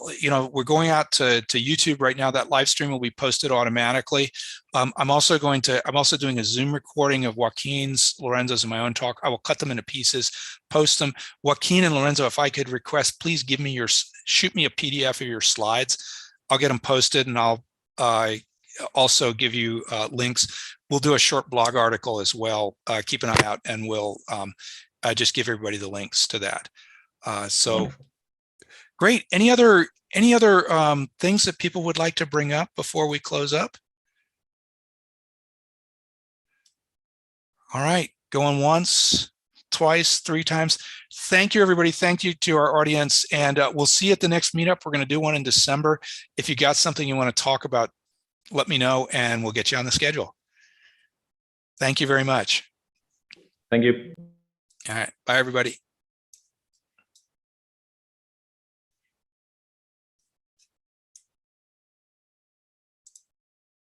We're going out to YouTube right now. That live stream will be posted automatically. I'm also doing a Zoom recording of Joaquin's, Lorenzo's, and my own talk. I will cut them into pieces, post them. Joaquin and Lorenzo, if I could request, please shoot me a PDF of your slides. I'll get them posted, and I'll also give you links. We'll do a short blog article as well. Keep an eye out, and we'll just give everybody the links to that. So wonderful. Great. Any other things that people would like to bring up before we close up? All right, going once, twice, 3 times. Thank you, everybody. Thank you to our audience, and we'll see you at the next meetup. We're going to do one in December. If you got something you want to talk about, let me know, and we'll get you on the schedule. Thank you very much. Thank you. All right. Bye, everybody.